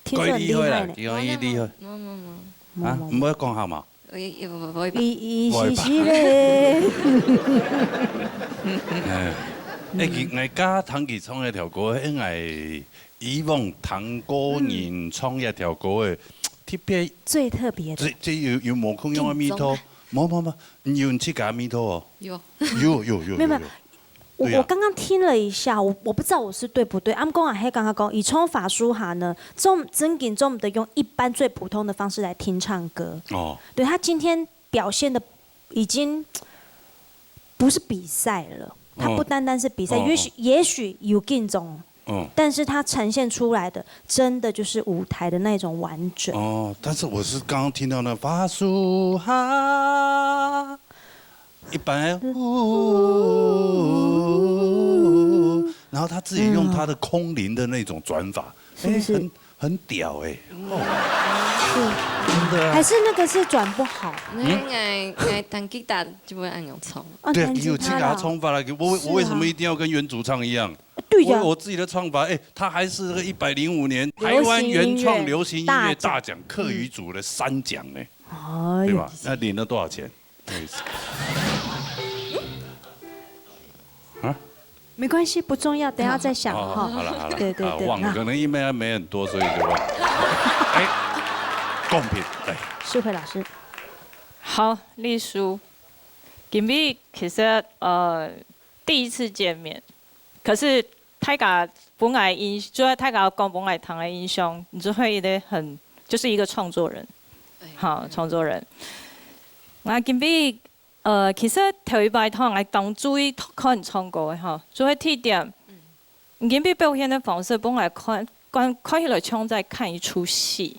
聽說很厲害呢。厲害。冇。啊，唔可以講下嘛？伊是咧。我家唐傑唱一條歌，因為以往唐國人唱一條歌嘅。最特別的，這有冇空用阿彌陀？冇，你有去給阿彌陀哦？有。沒有。我剛剛聽了一下，我不知道我是對不對。啱講啊，喺剛剛講，以唱法蘇哈呢，真緊中的用一般最普通的方式來聽唱歌。哦。對，他今天表現的已經不是比賽了，他不單單是比賽，也許有緊中。但是它呈現出來的，真的就是舞台的那種完整。哦，但是我是剛剛聽到那法蘇哈，一般，然後他自己用他的空靈的那種轉法，很屌哎。還是那個是轉不好。我彈吉他就會按樣唱。對，有吉他唱法啦。我為什麼一定要跟原主唱一樣？对呀，我自己的创法，他还是那个105年台湾原创流行音乐大奖客语组的3奖呢，对吧？那领了多少钱？啊？没关系，不重要，等下再想哈。好了，对，忘了，可能因为没很多，所以就忘了。公平，对。淑慧老师，好，丽书，今日其实第一次见面，可是大家本来就在大家讲本来谈的印象，你就会就是一个创作人，好，创作人。我今日其实頭一擺通我當注意看唱歌嘅吼，做喺地點，今日表現的方式本來看起來像在看一出戲，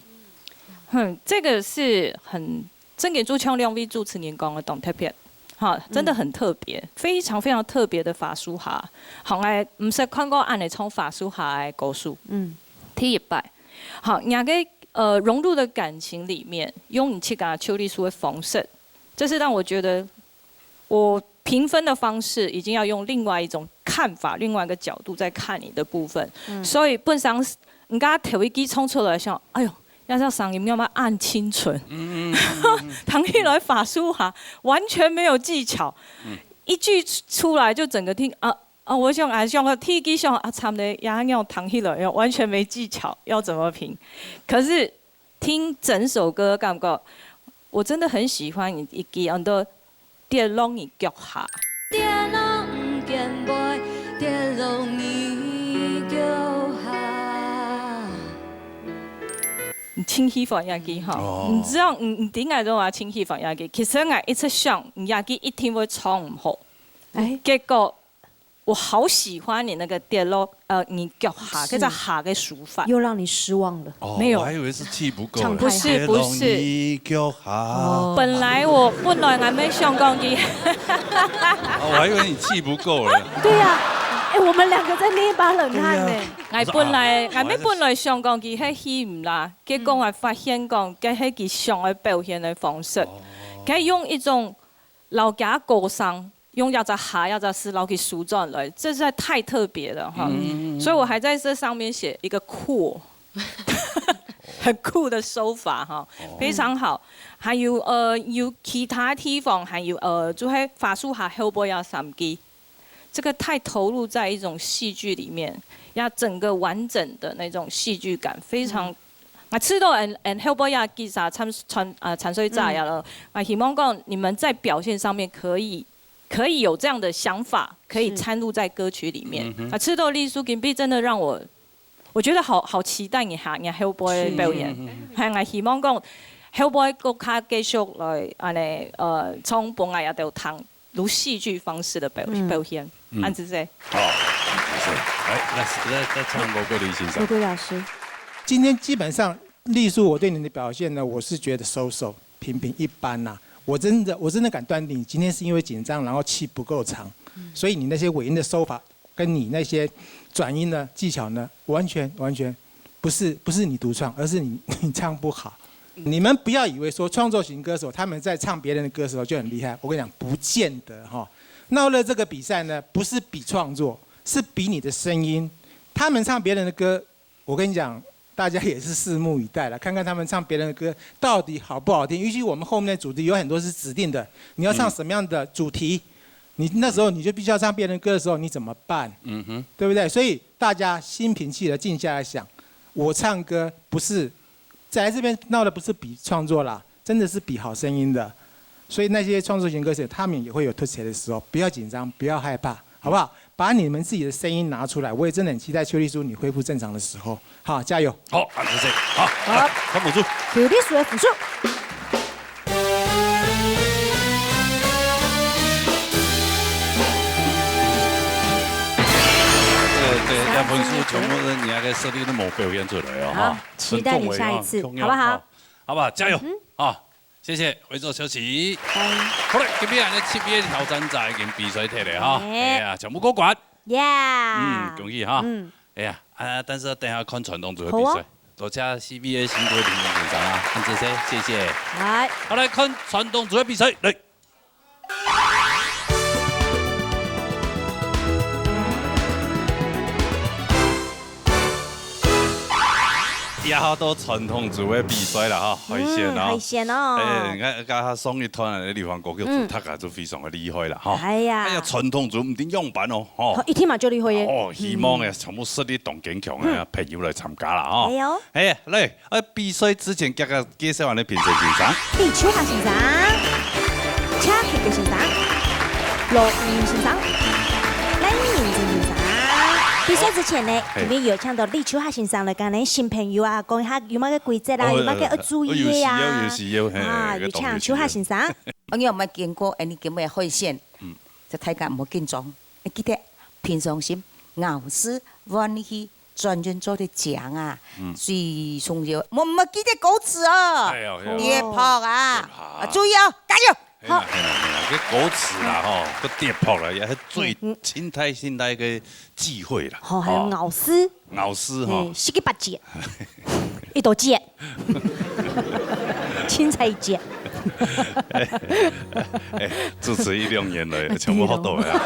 這個是很真給主唱兩位主持人講的動特別，哈，真的很特別，非常非常特別的法術下，行我唔識看過按嚟唱法術下嘅歌數，第一擺，好，人嘅融入的感情裡面，用你去甲邱麗書的方式，這是讓我覺得。我評分的方式已經要用另外一種看法，另外一個角度在看你的部分，所以本上人家頭一句衝出來想，哎呦，要叫嗓音要不要按清純？唐一來法術下完全沒有技巧，一句出來就整個聽我想個第一句想唱的也要唐一來，完全沒技巧，要怎麼評？可是聽整首歌感覺，我真的很喜歡你一句很多。跌落你腳下，跌落唔見背，跌落你腳下。清氣放下機哈，唔知道唔點解都話清氣放下機？其實我一直想，下機一定會唱唔好。結果我好喜歡你那個跌落你腳下，嗰個下嘅數法，又讓你失望了。沒有，我還以為是氣不夠。不是不是，你腳下。本來我沒想講嘅。我還以為你氣不夠了。對呀，我們兩個在捏把冷汗呢。我本來想講嘅係戲唔啦，結果我發現講嘅係佢想嘅表現嘅方式，佢用一種老家歌聲。用要在下要在是老給數轉來，這實在太特別了哈，所以我還在這上面寫一個酷，很酷的手法哈，非常好。還有有其他地方，還有就係法術下後背要3機，這個太投入在一種戲劇裡面，要整個完整的那種戲劇感，非常。我知道後背要記啥產水炸呀了，我希望講你們在表現上面可以有這樣的想法，可以參入在歌曲裡面。赤道麗書今日真的讓我覺得好期待你後背表演。係我希望講後背更加繼續來從本來也都談如戲劇方式的表現。安子姐。好，謝謝。來唱某個李先生。玫瑰老師，今天基本上麗書我對你的表現呢，我是覺得收平平一般呐。我真的敢斷定，你今天是因為緊張，然後氣不夠長，所以你那些尾音的收法，跟你那些轉音的技巧呢，完全不是你獨創，而是你唱不好。你們不要以為說創作型歌手他們在唱別人的歌的時候就很厲害，我跟你講，不見得哈。鬧熱這個比賽呢，不是比創作，是比你的聲音。他們唱別人的歌，我跟你講。大家也是拭目以待了，看看他們唱別人的歌到底好不好聽。尤其我們後面的主題有很多是指定的，你要唱什麼樣的主題，你那時候你就必須要唱別人的歌的時候，你怎麼辦？對不對？所以大家心平氣和，靜下來想，我唱歌不是在這邊鬧的不是比創作啦，真的是比好聲音的。所以那些創作型歌手，他們也會有突起的時候，不要緊張，不要害怕，好不好？把你們自己的聲音拿出來，我也真的很期待邱麗書你恢復正常的時候，好，加油！好，謝謝。好，看母豬。邱麗書的輔助。對，要分數全部人家嘅實力都冇表現出來哦，哈。期待你下一次，好不好？好不好？加油！啊，謝謝，為咗休息。好啦，今日咧7月挑戰賽已經比賽踢嚟哈，哎呀，全部過關。恭喜哈。哎呀，但是等下看傳統組嘅比賽，多謝 CBA 新規定嘅現場啊，很謝謝。來，好來看傳統組嘅比賽，嚟。也好多传统组的比赛啦，哈，海鲜哦，海鲜哦，你看送一团的地方歌曲组，他个就非常的厉害啦，哈。哎呀，传统组唔定样板哦，吼，一天嘛就厉害嘅。哦，希望嘅全部实力同坚强嘅朋友来参加啦，哈。哎呦，哎，来，比赛之前介绍完你评审欣赏。李秋霞先生，恰克嘅先生，罗明先生，赖明正先生。比赛之前呢，里面有请到李秋霞先生来讲呢新朋友啊，讲一下有乜嘅规则啦，有乜嘅要注意嘅呀。啊，有請秋霞先生。我有冇見過你咁嘅海鮮？就睇下唔好緊張，你記得平常心，咬絲溫氣，專專做啲醬啊，最重要。我唔記得歌詞啊，跌破啊，注意啊，加油！好，cái歌詞啦，吼，個跌破啦，也係最清態嘅機會啦。好，還有咬絲，咬絲吼，十幾八節，一道節，青菜節。主持一兩年嚟，全部學到呀。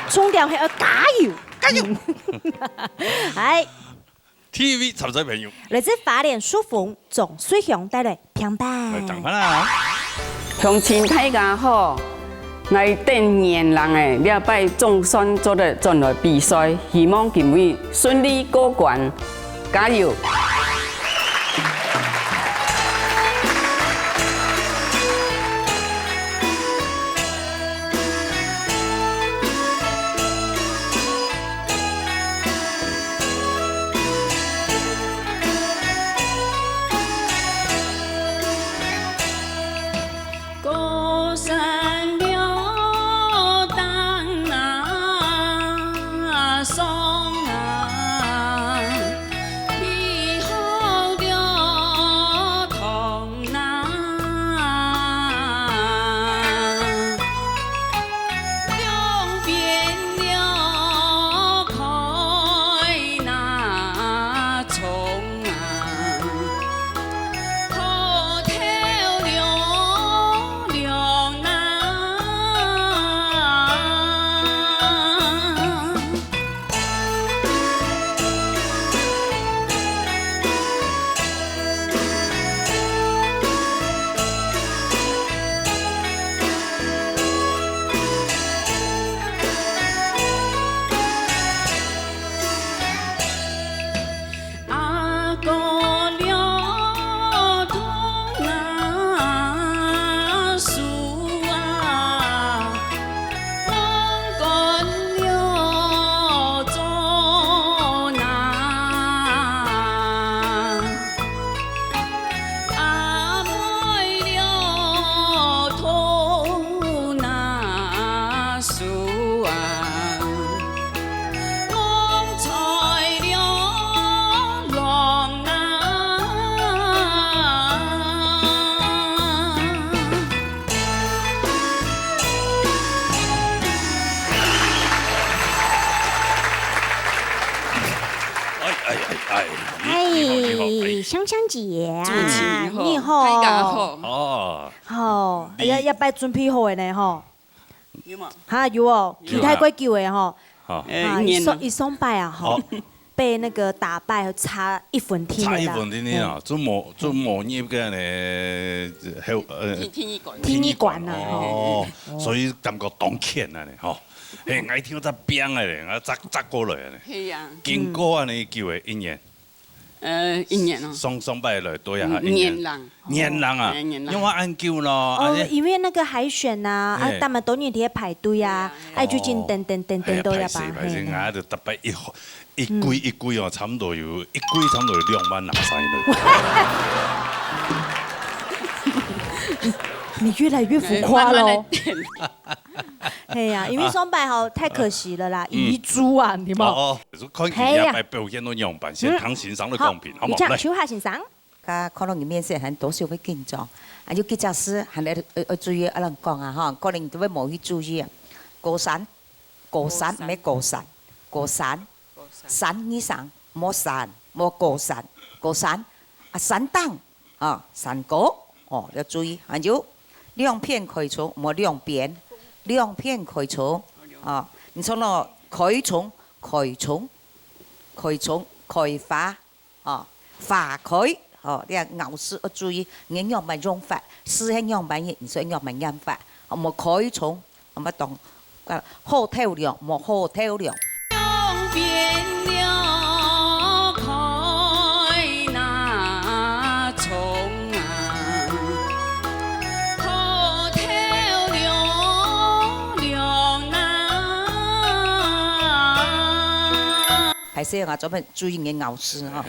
重點係要加油，加油！係。TV 參賽朋友，來自花蓮淑鳳總水鄉帶來平板。嚟講翻啦。鄉親大家好，我等年人嘅了拜總算做得進來比賽，希望今位順利過關，加油！香香姐啊，你好，大家好。哦，好，一擺準備好嘅呢，吼。有嘛？嚇有哦，其他鬼叫嘅吼。好。一雙拜啊，吼，被那個打敗，差1分天差1分天啊，做模業嘅呢，天意館啊，哦，所以感覺當欠啊，吼。係愛跳只邊嘅咧，我砸過來嘅。係啊。經過啊，你叫嘅一年。一年哦。雙拜來多呀，年lang。年lang啊，因為按叫咯。哦，因為那個海選呐，啊，他們多年啲排隊啊，愛最近等都要吧。排先，我就特別一季哦，差唔多有一季差唔多有2萬3你越來越浮誇咯。係呀，因為雙拜吼太可惜了啦，遺珠啊，你冇。哦，看見也擺表現到樣板，先睇欣賞的公平，好冇？嚟，秋霞先生。可能面試很多時會緊張，啊，有幾隻事係你要注意，阿人講啊，嚇，可能都會冇去注意啊。過山唔係過山，山以上冇過山，啊，山檔啊，山歌哦要注意，還有兩片可以從，冇兩邊。兩片可以從啊，你從那可以從開花哦，化开哦，你咬丝要注意，你要咪用法，丝係用咪嘢，唔使用咪音法，我冇開重，我冇當好透亮，冇好透亮。变了开那虫啊，好透亮亮啊。係先我做咩注意嘅咬絲嚇？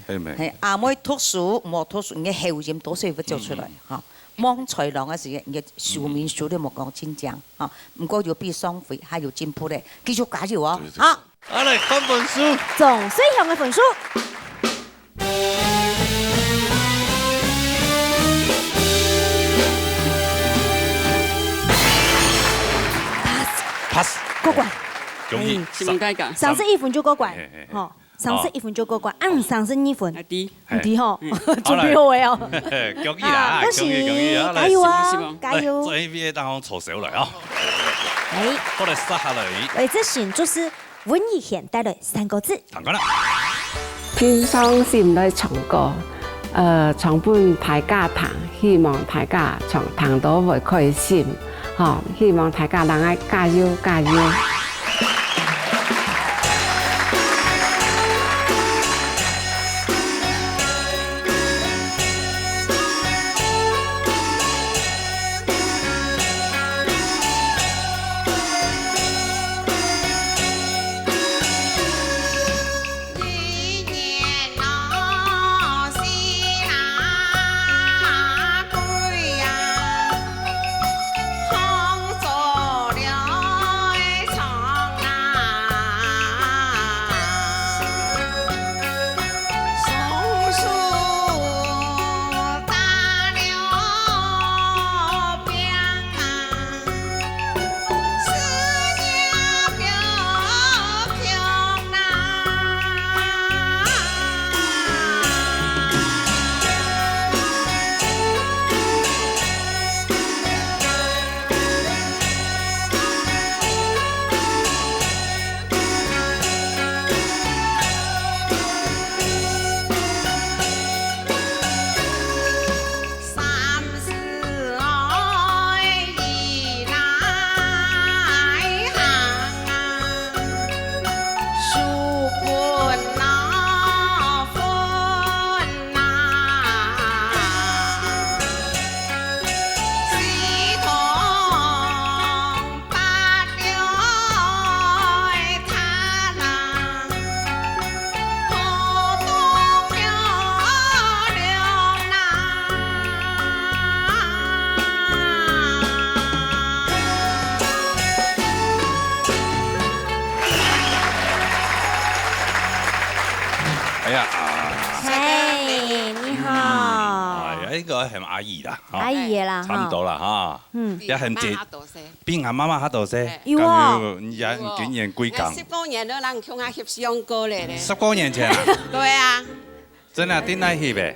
係咪？係阿妹脱數冇脱數，嘅後音多少會做出來嚇。望才郎嘅時嘅書面書都冇講清講嚇，唔過要比雙倍，還有進步咧，繼續加油啊！好，好嚟看本書，總水向嘅分數。pass 過關。容易。點解㗎？上次1分就過關，吼，上次1分就過關，上次2分。唔啲吼，準備好未哦？恭喜啦！恭喜，加加油啊！加油！做 NBA 當我坐手來啊！嚟，我嚟塞下嚟。為這選就是文藝現代的3個字。談講啦。天上心來唱歌，唱本大家彈，希望大家唱彈到會開心，嚇！希望大家能夠加油加油。呢個係咪阿姨啦？阿姨啦，差唔多啦嚇。一係姐，邊下媽媽喺度先？有啊，人竟然歸港。10多年了，人向下翕相過嚟咧。10多年前啊？對啊。真係點來翕嘅？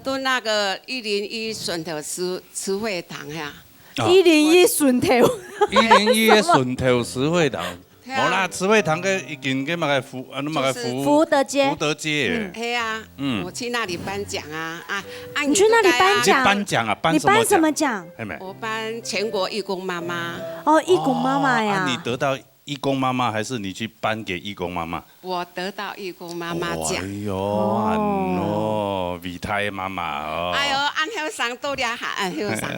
到那個101順頭慈惠堂呀。101順頭。101順頭慈惠堂。冇啦，慈惠堂嘅已經嘅乜嘅福德街。福德街。係啊，我去那裡頒獎啊！你去那裡頒獎？頒獎啊？你頒什麼獎？我頒全國義工媽媽。哦，義工媽媽呀！你得到義工媽媽，還是你去頒給義工媽媽？我得到義工媽媽獎。哎呦，哦，偉大嘅媽媽哦！哎呦，安後生多啲下，安後生，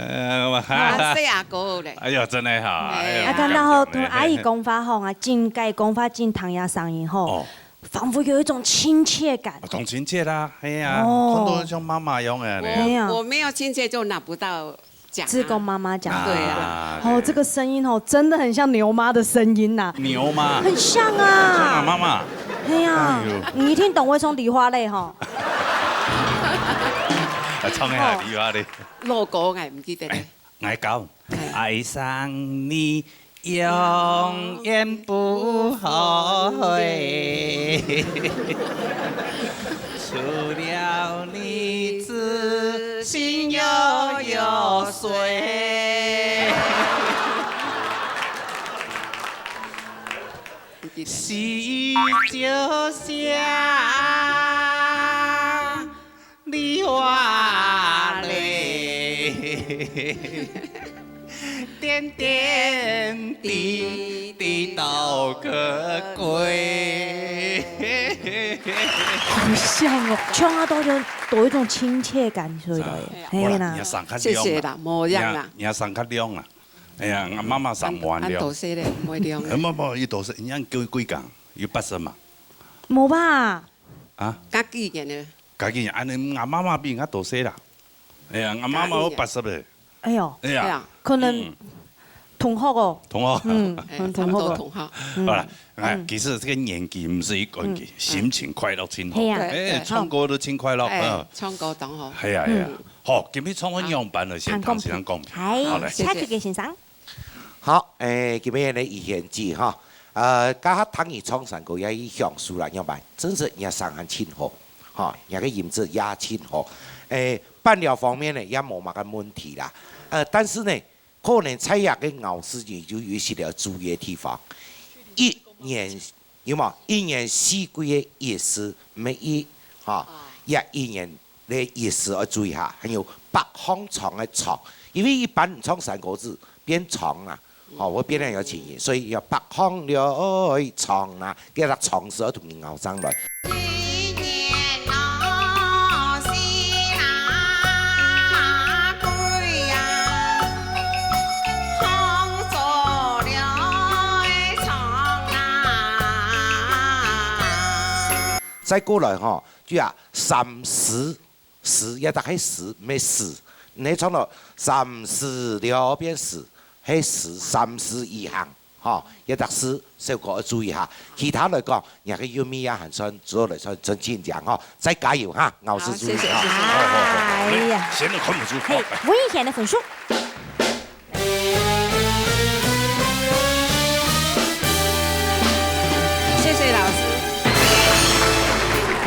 細阿哥咧。哎呦，真係好！啊，然後同阿姨講法吼啊，真介講法真唐雅聲音吼，仿佛有一種親切感。同親切啦，係啊，很多人像媽媽一樣嘅。我沒有親切就拿不到。志工媽媽講對啊，哦，這個聲音哦，真的很像牛媽的聲音吶。牛媽。很像啊。像啊，媽媽。係呀，你一聽懂會從梨花淚哈。唱一下梨花淚。樂歌我唔記得咧。愛講，愛上你永遠不後悔。除了你之心又有誰？喜就像点点滴滴到个归。好像哦，唱啊都有一种亲切感，所以的。嘿啦，谢谢啦，模样啦，你上较亮啦。哎呀，我妈妈上完了。俺多些嘞，唔会亮。不，伊多些，你按叫几工？要80嘛？冇吧？啊？加几件呢？加几件，安尼我妈妈比我多些啦。哎呀，我妈妈我80嘞。哎呦，哎呀，可能同學哦。同學，同學。同學。好啦，其實這個年紀唔是一個年紀，心情快樂真好。係啊。誒，唱歌都真快樂。唱歌當好。係啊係啊。好，今日唱翻樣板嚟先，唐先生講。係。蔡曲嘅先生。好，今日的遺言記哈，家下唐兒唱山歌也享受啦，樣板，真是也上很親和，哈，也個音質也親和，伴聊方面呢也冇乜個問題啦，但是呢，可能蔡雅嘅咬字也就有些要注意嘅地方，一年四季嘅意思每一哈，一年嘅意思要注意下，還有北方唱嘅唱，因為一般唱山歌字變長啦。哦，我變得有情意，所以要北方了唱啊，叫他唱舌同你咬上來。再過來哈，就啊30一打係10沒10，你唱到30了變10。係30以行，嚇，一得是小哥要注意下。其他嚟講，人嘅要咩啊？還算做嚟算真堅強嚇，再加油嚇，咬死注意嚇。哎呀，顯得看不出。嘿，文藝賢的分數。謝謝老師。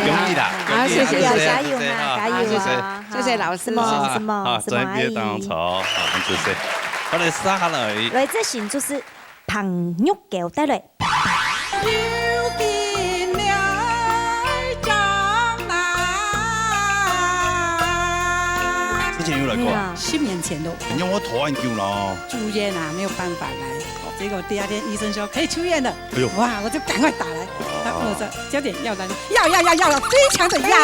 容易啦，謝謝，加油啊，加油啊！謝謝老師。什麼好，再別當錯，好，謝謝。我哋撒下嚟。來自新就是彭玉橋帶來。之前有來過。10年前都。因為我頭很久了。住院啊，沒有辦法來，結果第二天醫生說可以出院了。哎呦！哇，我就趕快打來，我說交點藥來，藥，最強的藥。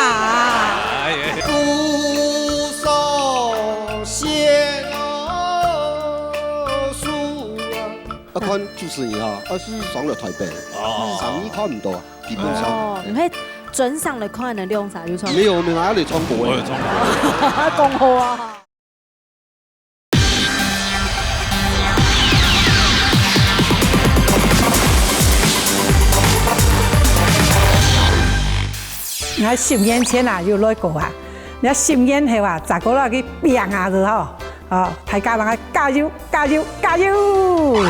孤守仙一看就是你啊，是上了台北，3年看唔到啊，基本上。哦，唔係準上嚟看人兩啥要唱？沒有，你哪裡唱過？我有唱過。講好啊！我10年前啊有來過啊，你10年後啊，咋個那個病啊就嗬，大家人加油，加油，加油！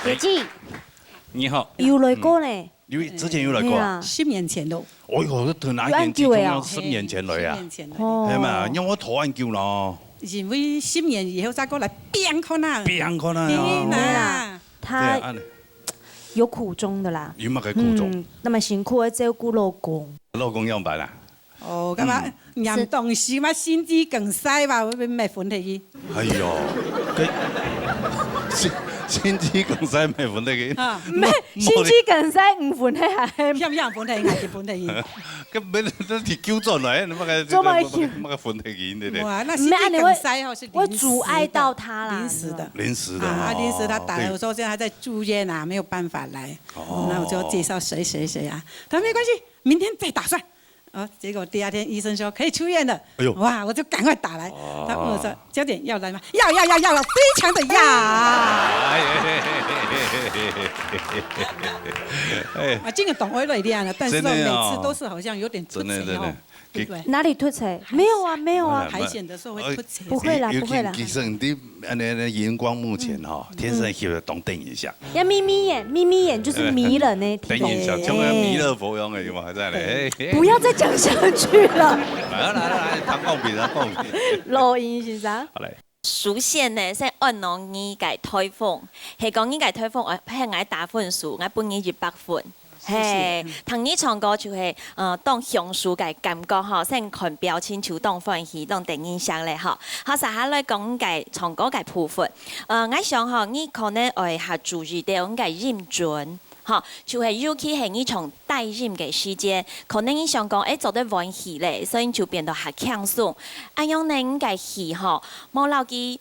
姐姐，你好。又来过呢？之前有来过啊？10年前咯。哦哟，同哪件事中央10年前來啊？係咪啊？因為我拖很久咯。因為10年以後再過來變可能。變可能啊。他有苦衷的啦。有乜嘅苦衷？那麼辛苦的照顧老公。老公樣辦啊？哦，咁啊，嚴重時嘛，心肌梗塞嘛，會咩問題？哎呦，心肌梗塞咩問題嘅？咩心肌梗塞唔問題係？唔問題，係問題。咁你都提糾正嚟，你乜個問題嘅？你哋？哇，那心肌梗塞哦是會阻礙到他啦。臨時的。臨時的。啊，臨時他打來，我說現在還在住院啊，沒有辦法來。哦。那我就介紹誰啊？他說沒關係，明天再打算。哦，結果第二天醫生說可以出院了。哎呦！哇，我就趕快打來。他問我說：“焦點要來嗎？”要，非常的要。啊，這個懂我來練了，但是每次都是好像有點突刺哦。對不對？哪裡突刺？沒有啊。排險的時候會突刺。不會啦。其實你熒光幕前哈，天生要懂瞪一下。要眯眯眼就是迷人呢。瞪一下，像個彌勒佛樣嘅嘛，真係。不要再講下去了。來，談公平。錄音先生。好嘞。書寫呢，係按照你嘅推風，係講你嘅推風，我係我打分數，我本你100分。係，同你唱歌就係當享受嘅感覺嗬，先看表情就當歡喜，當第印象咧嗬。好，實下來講嘅唱歌嘅部分，我想嗬，你可能會下注意到我嘅音準。嚇，就係尤其係你從帶音嘅時間，可能你想講做得歡喜咧，所以就變到下輕鬆。咁樣呢，你嘅戲嗬，冇留記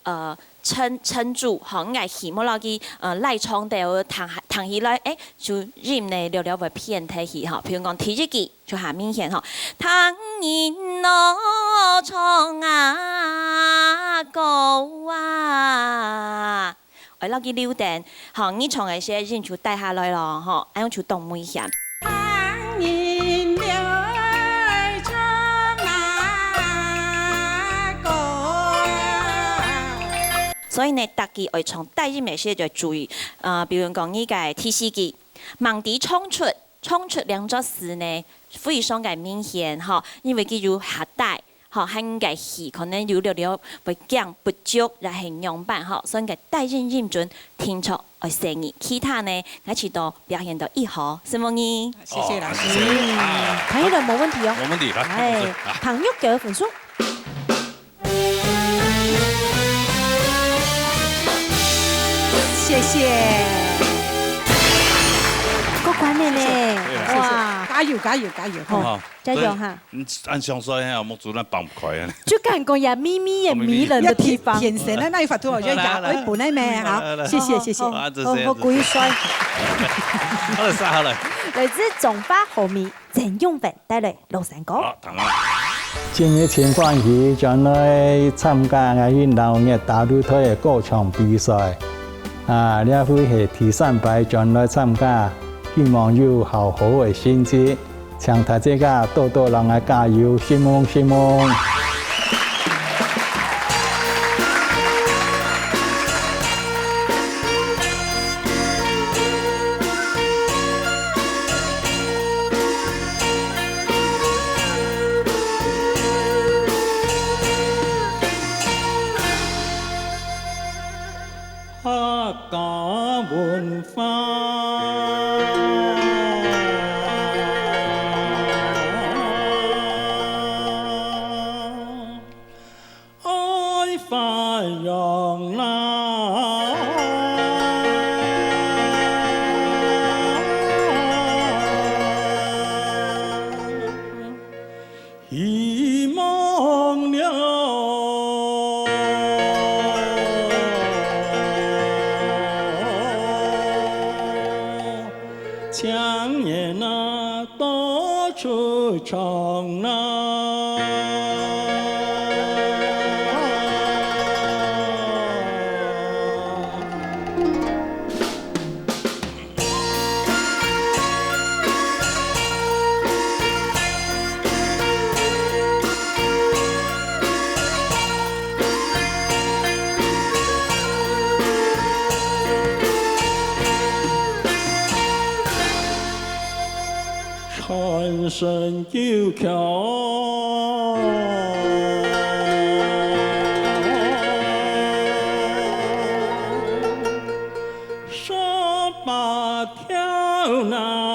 撐住，嚇，你嘅戲冇留記賴唱到彈起來，就音呢了會偏體戲嚇。譬如講第一句就下面顯嚇，彈音咯唱啊歌啊。我留記留電，嚇你唱嘅些人就帶下來咯，嚇，咁樣就當危險。所以呢，大家要從帶音嘅些就注意，比如講呢個第四句，盲地衝出兩個字呢，非常嘅明顯，嚇，因為佢要下帶。好，很嘅戲可能有了會講不足來形容版，好，所以嘅帶音音準聽出愛聲音，其他呢，我知道表現到一好，是冇呢？謝謝老師。唐一倫冇問題哦。冇問題，係唐玉嘅分數。謝謝。過關嘅呢？哇！加油！好，加油哈！按上衰啊，冇做那綁唔開啊。就敢講呀，咪咪也迷人的地方。眼神的那一發圖，我覺得牙會本來咩好，謝謝。好故意衰。好嘞。來自中巴後面鄭永文帶來廬山歌。今日情況是將來參加我哋老嘅大擂台嘅歌唱比賽，呢會係第3擺將來參加。希望有好好嘅成績，請大家多多讓我加油，希望。客家文化。强也那到处唱那。传神九桥。18条那。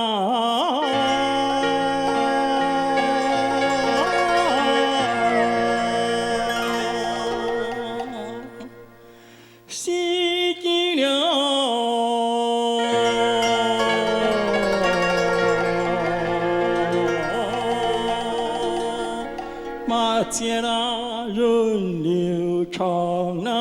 西极了，马街那人流长啊。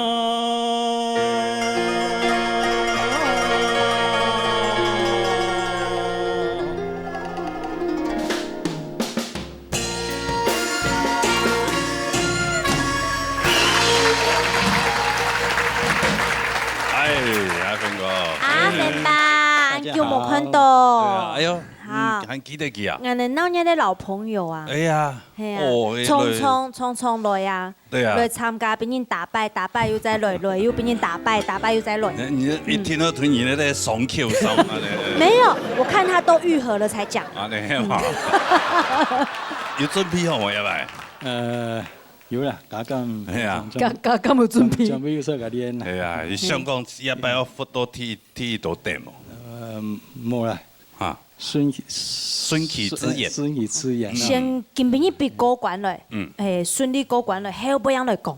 阿芬吧，有冇看到？哎呦，还記得佢啊？我哋那年的老朋友啊。哎呀，係啊，匆匆來啊，來參加，俾人打敗，打敗又再來，來又俾人打敗，打敗又再來。你一聽到突然在雙 Q 上啊？沒有，我看他都愈合了才講。啊，你好，有準備好冇？要唔？有啦，加減係啊，加減有準備，準備要識嗰啲係啊，香港一擺要復到踢到點冇？冇啦，嚇，順其自然，順其自然。先今邊一筆過關來，順利過關來，後邊樣來講。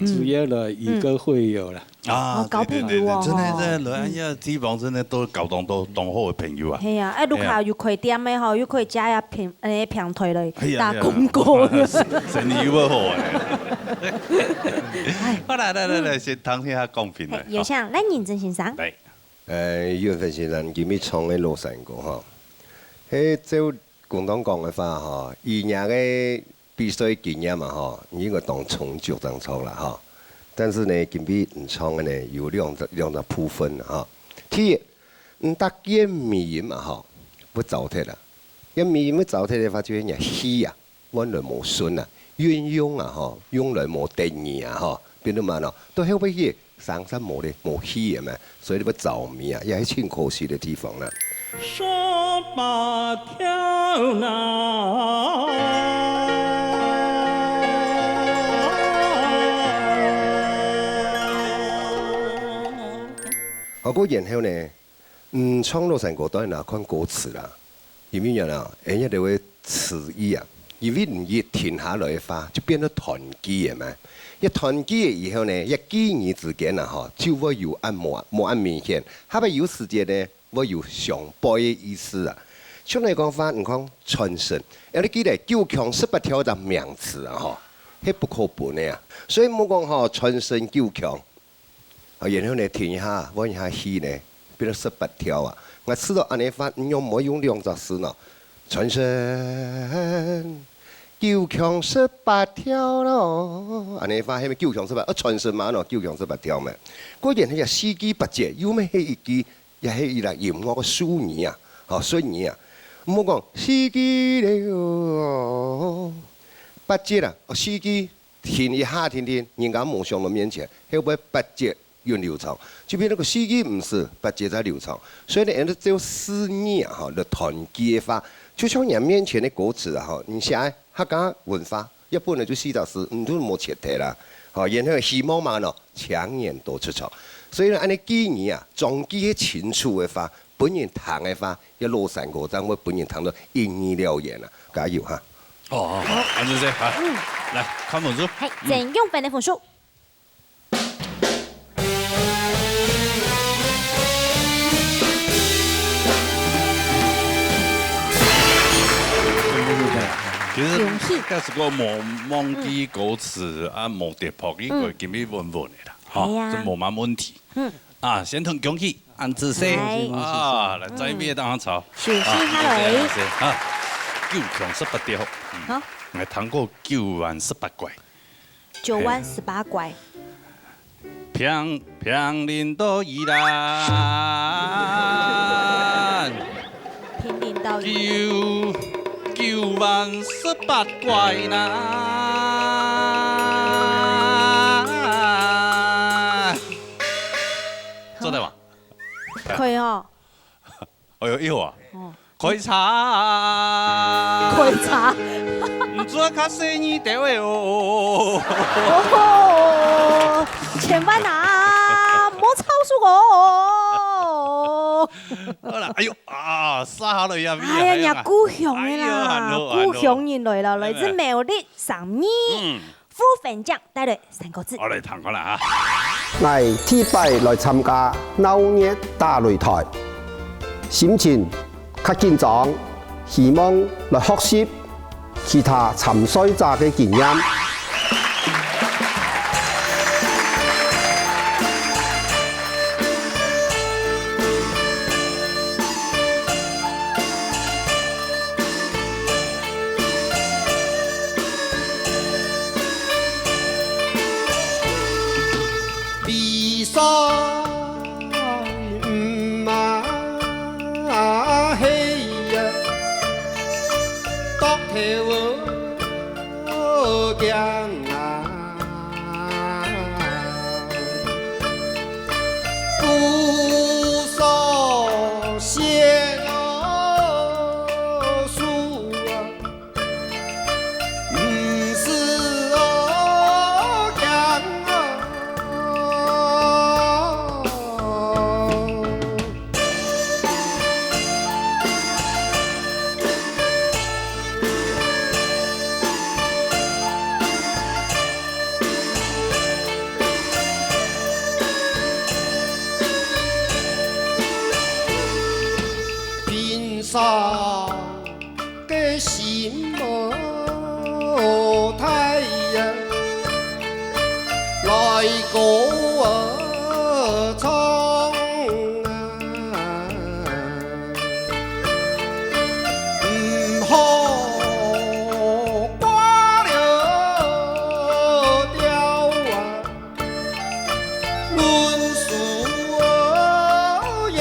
主要來一個會友啦。啊，交朋友啊！真係真係，來安呀地方真係都交到當好嘅朋友啊。係啊，如果又開店嘅嗬，又可以加下平台嚟打廣告。生意要好啊！好啦，來，先聽下講評啦。有請賴認真先生。嚟，緣分先生，今日創嘅羅山歌嗬，喺照共黨講嘅話嗬，二年嘅比賽經驗嘛嗬，應該當成就當錯啦嗬。但是呢，今日唔創嘅呢有兩個部分哈。第一，唔得見面嘛哈，不糟蹋啦。一面不糟蹋的話，就係人戲啊，揾來無順啊，運用啊哈，用來無定義啊哈，變到嘛咯，都後尾去上山冇咧冇戲嘅嘛，所以你不着迷啊，也係挺可惜的地方啦。18條那。嗰然後呢，唱羅山歌當然係看歌詞啦，因為人啊，人家就會詞意啊，因為唔一停下來嘅話，就變咗團結嘅嘛。一團結以後呢，一幾年之間啊，嗬，就會有冇按明顯，後尾有時間呢，會有上輩嘅意思啊。像你講法，你講傳承，有啲記得9強18條就名詞啊，嗬，係不可本嘅啊。所以冇講嗬，傳承9強。然後呢，停一下，揾一下戲呢，變咗18條啊！我知道安尼法，唔用冇用2隻詞咯。傳承9強18條咯，安尼法係咪9強18？傳承嘛咯，9強18條嘛。果然係4季8節，有咩係一季，又係伊來音樂個數年啊，順年啊。唔好講4季了8節啊，4季停一下停，人家夢想的面前，會不會8節？用流暢，就變那個四季唔是8節在流暢，所以呢，人哋只有4年哈的團結法，就像人面前的歌詞啊哈，你寫客家文化，一般呢就4隻詞，唔都冇切題啦，好，然後希望嘛咯，強言多出錯，所以呢，安尼幾年啊，總結清楚的話，本人彈的話，一羅山歌將會本人彈到英語了然啊，加油哈！好，安先生，來看分數，係鄭永芬的分數。其實嗰時個冇忘記歌詞啊，冇跌破呢個基本穩穩嘅啦，嚇，就冇乜問題。啊，先同恭喜安子生啊，嚟在邊當炒。謝謝Hello。啊，9強18條，好，我彈過9萬18拐。9萬18拐。平林到宜蘭，平林到9萬18拐啦，做得嘛？可以哦。哎呦，以後啊，开茶。开茶。唔做较细腻调的哦。哦，千万啊，莫吵死我！好啦，哎呦啊，撒下来呀！哎呀，人故乡的哎啦，呦故乡人来了，来自苗栗上面。副粉酱带来3個字。我嚟談講啦嚇。我第擺來參加鬧熱大擂台，心情較緊張，希望來學習其他參賽者嘅經驗。比賽唔嘛係呀，當條江啊，故所寫我書啊，唔是我江啊。平常嘅心無太陽，來過衝啊，唔好掛了掉啊，論述樣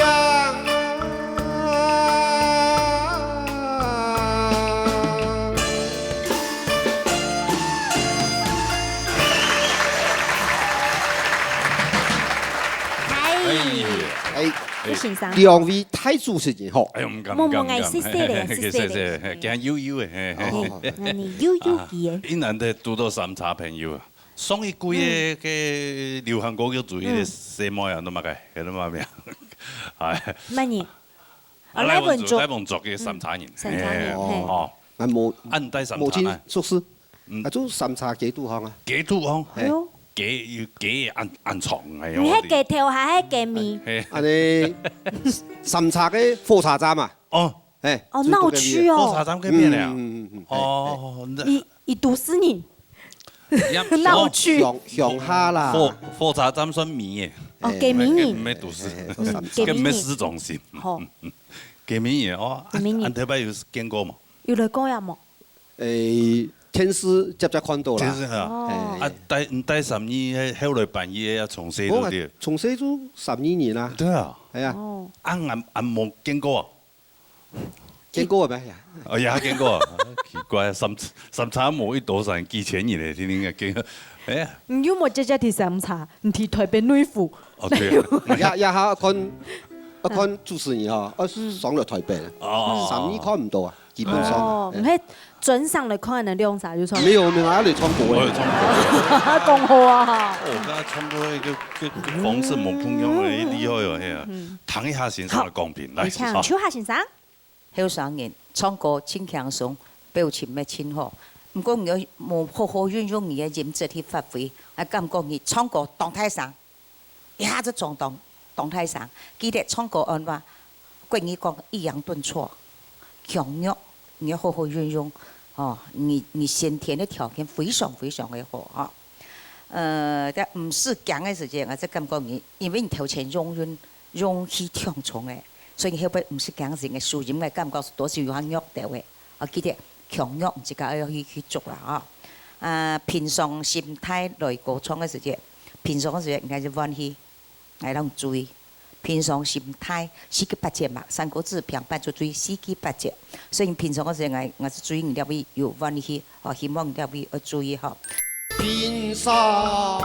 先生，兩位太主持人好。哎呦，唔敢冇唔敢冇嗌謝謝你謝謝你驚悠悠嘅。你悠悠嘅。伊難得拄到三叉朋友啊！上一季嘅流行歌叫做迄個什麼呀？都乜嘅，係都乜名？係。乜嘢？賴文作嘅三叉人。三叉人哦。啊冇，按低三冇錢叉啊！屬實，啊做三叉幾多行啊？幾多行？係。幾按床係。唔係幾條，係幾面。啊你三叉嘅火車站啊？哦，誒。哦，鬧區哦。火車站嗰邊啊？哦。一都市人。鬧區。鄉下啦。火車站算面嘅。哦，幾面人。唔係都市，跟唔係市中心。好。幾面人哦？安特拜有見過冇？有嚟過呀冇？誒。天師接看到啦。天師啊！啊，第12喺後來辦嘢啊，從細到啲。從細都12年啦。對啊。係啊。按冇見過啊？見過係咪？哦，也見過啊！奇怪，三叉冇一多人幾千年嚟，天天嘅見。誒。唔要冇只提三叉，唔提台北女婦。哦，對啊。一下看主持人嗬，上咗台北。哦。3年看唔到啊，基本上。哦，唔係準上嚟看人兩叉就錯。沒有，我還嚟唱歌嘅。講好啊！我剛才唱歌個方式冇同樣嘅，厲害喎，係啊！彈一下先生嘅鋼片，嚟。唱秋夏先生。後生人唱歌真輕鬆，表情咪真好。唔過我冇好好運用你嘅音質去發揮，我感覺你唱歌動態上一下子撞動態上，記得唱歌按話，關於講抑揚頓挫，強弱你要好好運用。哦，你先天的條件非常非常的好啊。但唔是講嘅時間，我就感覺你，因為你頭前容易聽重嘅，所以後邊唔是講人嘅輸音嘅感覺多少有下弱掉嘅。我記得強弱唔知家要去做啦啊。平常心態來歌唱嘅時間，平常嘅時間應該是歡喜，係啷注意。平常心態四季八節嘛，3個字平板就注意四季八節。所以平常嗰時我是注意兩位有歡喜，哦，希望兩位要注意嚇。平常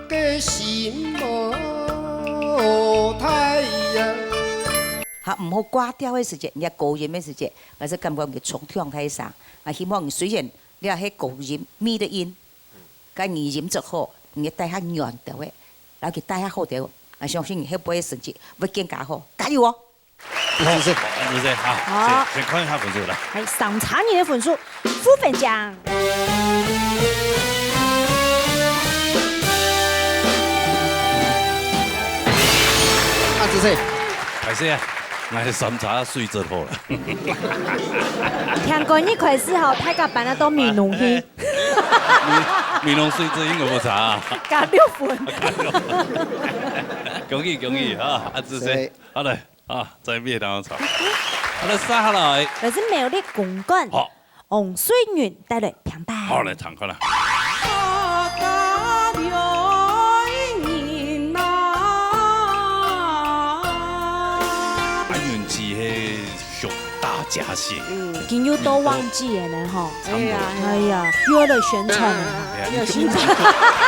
嘅心無太陽。嚇唔好掛掉嘅時節，你高音嘅時節，我就感覺佢重唱睇上。啊，希望雖然你係高音咪的音，但你音就好，你帶下軟掉嘅，然後佢帶下好掉，我相信你下輩嘅成績會更加好，加油哦！謝謝，好，先看一下分數啦。係上茶年嘅分數，副本獎。阿子係先啊，我係審查水質好啦。聽講呢塊時候，大家辦得到面濃去，面濃水質應該冇差啊。加6分。恭喜啊！阿子先，好嘞啊，在面當中炒。好嘞，殺下來。這是美麗公館，紅水雲帶來平板。好嘞，唱開啦。假戲，見要多忘記嘅呢，嗬。哎呀，約了宣傳，有宣傳，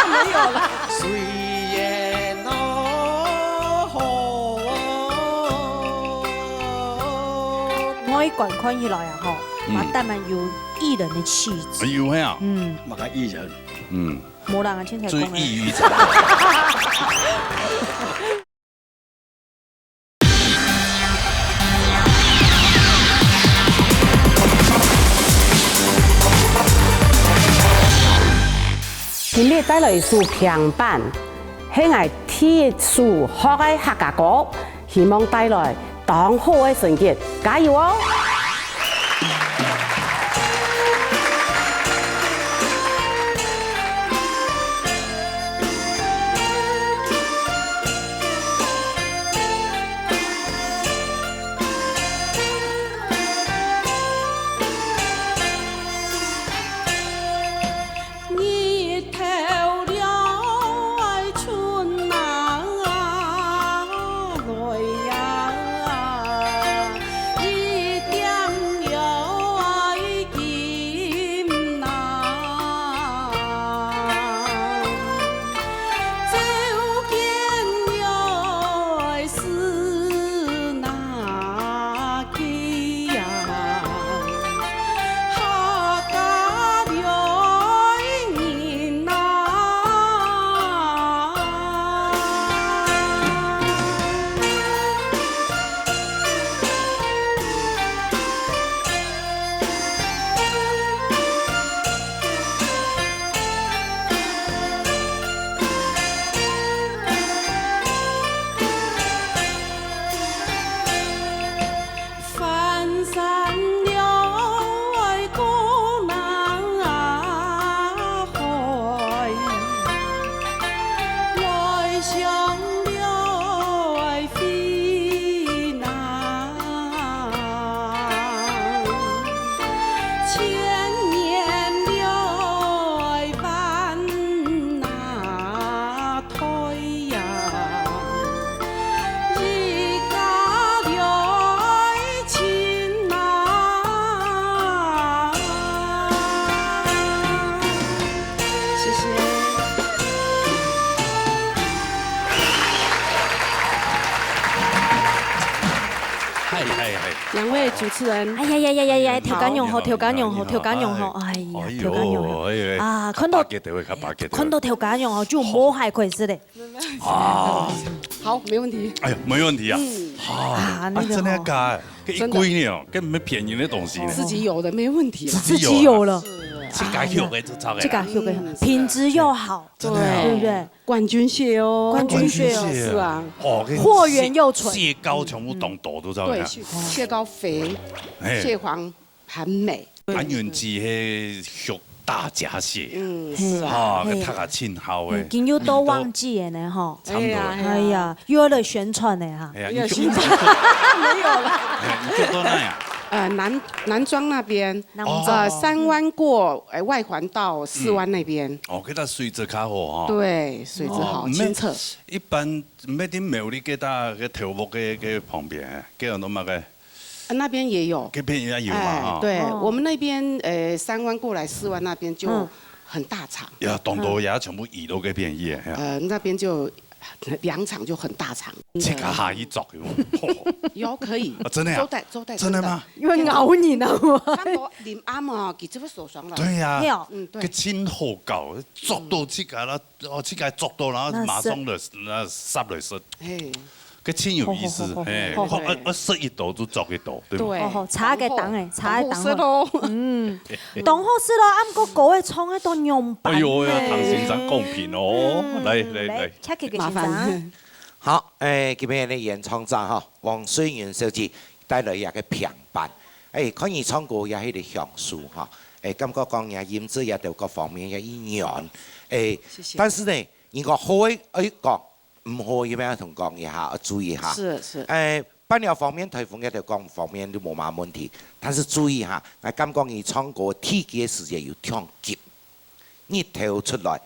沒有了。雖然我一觀看起來啊，嗬，我但係有藝人嘅氣質。有咩啊？乜個藝人？冇人嘅天才講嘅。最異於今日帶來數平板，係我鐵數學嘅客家歌，希望帶來當好嘅成績，加油哦！兩位主持人，哎呀，條件用好，條件用好，條件用好，哎呀，條件用好啊！看到條件用好就冇害佢似的。好，沒問題。哎呀，沒問題啊！啊，真的假？一貴呢，根本便宜的東西。自己有的沒問題。自己有了。這個好嘅就炒嘅。這個好嘅，品質又好，對不對？冠軍蟹哦，冠軍蟹哦，是啊。哦，貨源又純。蟹膏全部凍都知道。對，蟹膏肥，蟹黃很美。安源字係屬大閘蟹。是啊。佢睇下前後嘅。見要多忘記嘅呢，嗬。差唔多。哎呀，約了宣傳嘅哈。哎呀，宣傳沒有了。你做到那樣？南莊那邊，3灣過外環道4灣那邊。哦，佢哋水質較好哈。對，水質好，清澈。一般唔係啲苗栗嘅大嘅頭目嘅旁邊，幾樣都乜嘅。那邊也有。嗰邊也有嘛？對，我們那邊3灣過來4灣那邊就很大場。呀，當到也全部移到嗰邊去。那邊就2场就很大场。这个下一作有可以，真的啊？周代真的吗？因为咬你呢。差唔多連啱啊，佢只會受傷了。對呀，對。佢真好搞，捉到這個啦，這個捉到，然後馬上就殺嚟食。佢真有意思，我食一道就捉一道，對嗎？哦，差嘅檔誒，差嘅檔。是咯。當好事咯，啱個嗰位創一檔用品。哎呦呀，唐先生公平哦，嚟，check 嘅麻煩。好，今日的演唱者哈，黃水源小姐帶來一個平板，可以唱歌也係啲享受哈，感覺講也音質也都各方面也一樣，但是呢，如果可以講，唔可以咩同講一下，注意下。是。伴奏方面、台風一條講方面都冇乜問題，但是注意下，我感覺你唱歌體嘅時間要唱急，你跳出來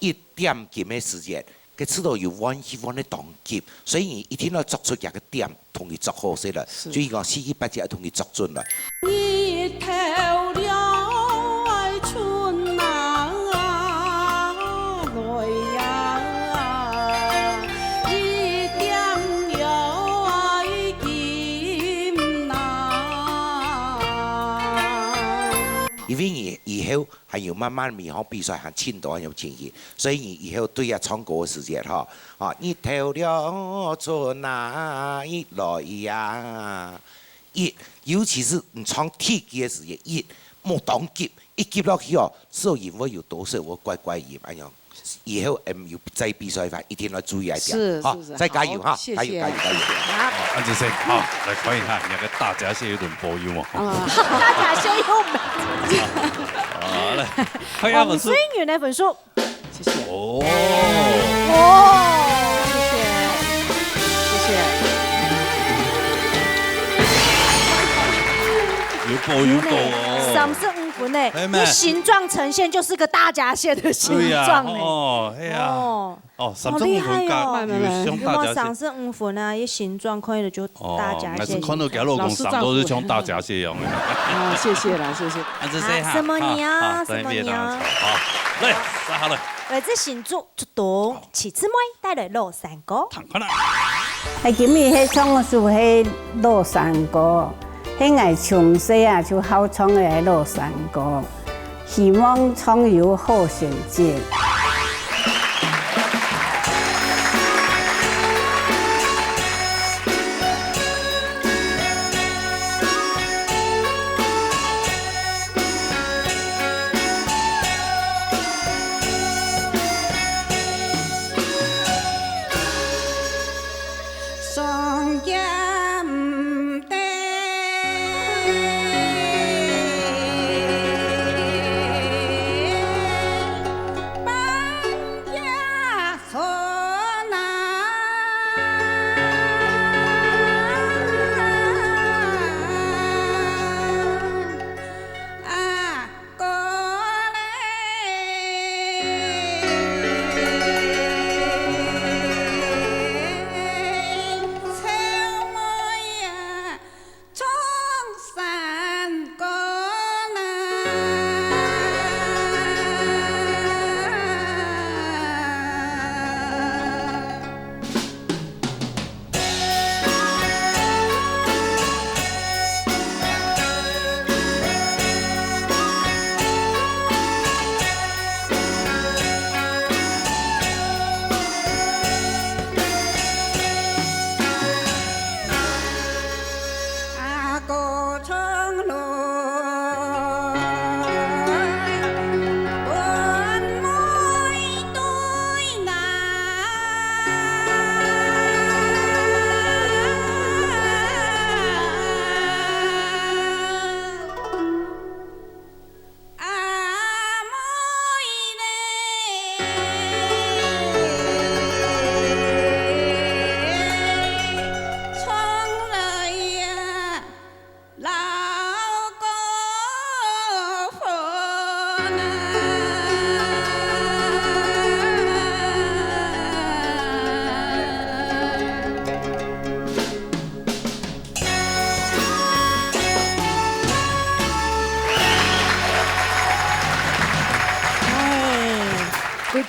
1點幾嘅時間。佢知道要揾喜歡的當劫，所以你一定要作出一個點，同佢作好些啦。所以講4、8節同佢作準來。你跳了愛春啊來呀，一點了愛金啊。因為你以後還有慢慢面向比賽還簽到有經驗，所以你以後對下唱歌嘅時間哈，你跳了春啊一來呀，尤其是你唱體機嘅時間，冇當急，一急落去哦，所以會有多少我怪怪音咁樣。以後要在比賽上一定要注意一點，好，再加油哈，加油！安子生，好，來看一下，那個大閘蟹有頓播音哦。大閘蟹又沒。好嘞，看下黃水源的分數。謝謝。哦。謝謝。有播有多哦。35分呢，你形狀呈現就是個大閘蟹的形狀呢。哦，哎呀，哦好厲害哦！有冇35分啊？一形狀可以就大閘蟹。還是看到家老公上都是像大閘蟹一樣的。啊，謝謝啦，謝謝。什麼鳥？什麼鳥？好，嚟，再下來。來自新竹出動7姊妹帶來落山歌。係今日喺唱嘅書係落山歌。喺我從細啊就好唱嘅落山歌，希望唱有好成績。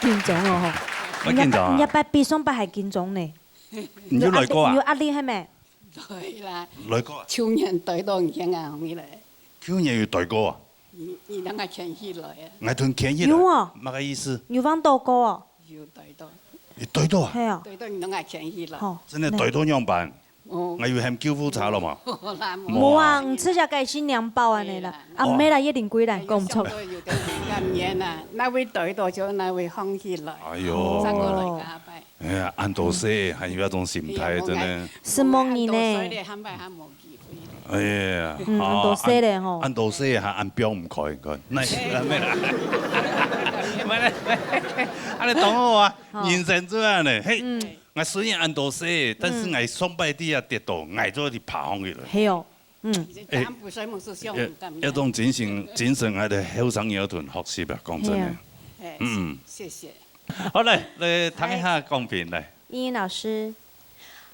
緊張哦！我緊張啊！一百比雙百係緊張呢。唔要來過啊？要壓力係咩？對啦。來過啊？去年對到影啊，咪嚟。去年要對過啊？你等下牽起來啊！我同牽起來。有啊。乜個意思？要翻到過啊？要對到。要對到啊？係啊。對到你等下牽起來。真係對到樣辦。我要喊救護車了嘛？冇啊，唔吃只計先兩包啊你啦，啊唔係啦，一定貴啦，講唔錯。今年啊，那位對到就那位放起來。哎呦！三個來加拜。哎呀，按到死還有一種心態真係。是夢你呢？哎呀！按到死咧吼。按到死還按表唔開個，那咩啦？唔係咧，啊你懂我啊？人生這樣咧，嘿。我雖然按到死，但是我上拜啲啊跌倒，挨咗啲爬上去了。係哦，一種精神喺度後生有段學習啊，講真嘅。謝謝。好嚟，嚟睇一下講評嚟。依依老師，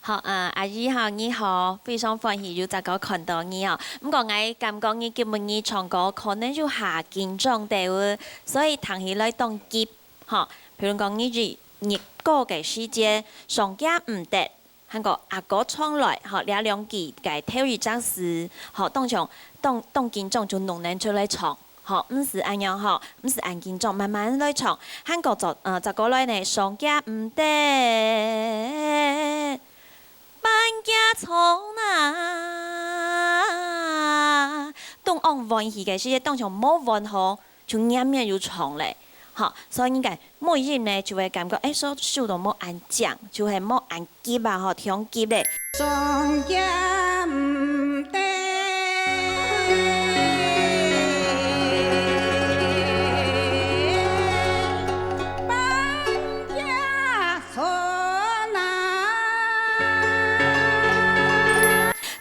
好阿姨好，你好，非常歡喜有這個看到你哦。不過我感覺你今日唱歌可能就下緊張啲喎，所以彈起來當急，嚇，譬如講你住。熱歌嘅時節，上架唔得，韓國阿哥唱來，學了兩句嘅跳語則是，學當場當緊張就弄人出來唱，學唔是按樣學，唔是按緊張，慢慢來唱。韓國就過來呢，上架唔得，半架草啊，當按運氣嘅時節，當場冇運好，就啱啱要唱咧。好，所以應該每日呢就會感覺，所受到冇按講，就係冇按急啊，嗬，聽急咧。上家唔得，半家錯啊！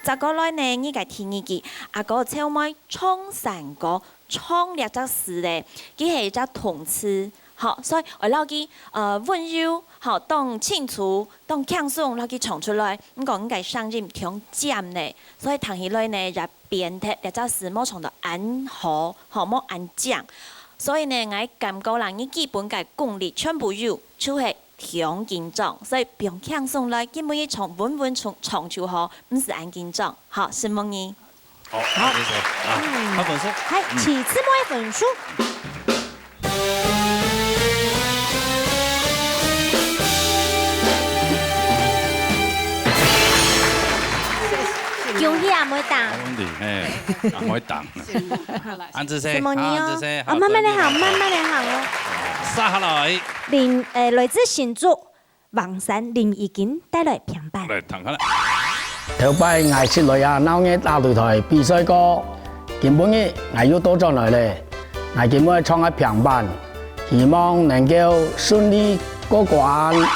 就過來呢，呢個天意記，阿哥超妹唱山歌。唱兩隻詞咧，佢係一隻同詞，好，所以我撈佢溫柔，好當清楚，當輕鬆，撈佢唱出來，咁講應該聲音聽尖咧，所以彈起來呢就變態，兩隻詞冇唱到按好，好冇按正，所以呢我感覺人佢基本嘅功力全部有，就係聽緊張，所以不用輕鬆來，基本一唱穩穩唱就好，唔是按緊張，好，是夢兒。好，好，好分數。係，其次冇分數。恭喜阿妹檔。冇問題，阿妹檔。安子生，安子生，慢慢嚟行，慢慢嚟行咯。殺下來。來自新竹黃山林已經帶來平板。嚟彈下啦。頭擺藝術類啊，鬧嘅大擂台比賽歌，根本嘅藝要多咗來咧，藝根本唱喺平板，希望能夠順利過關。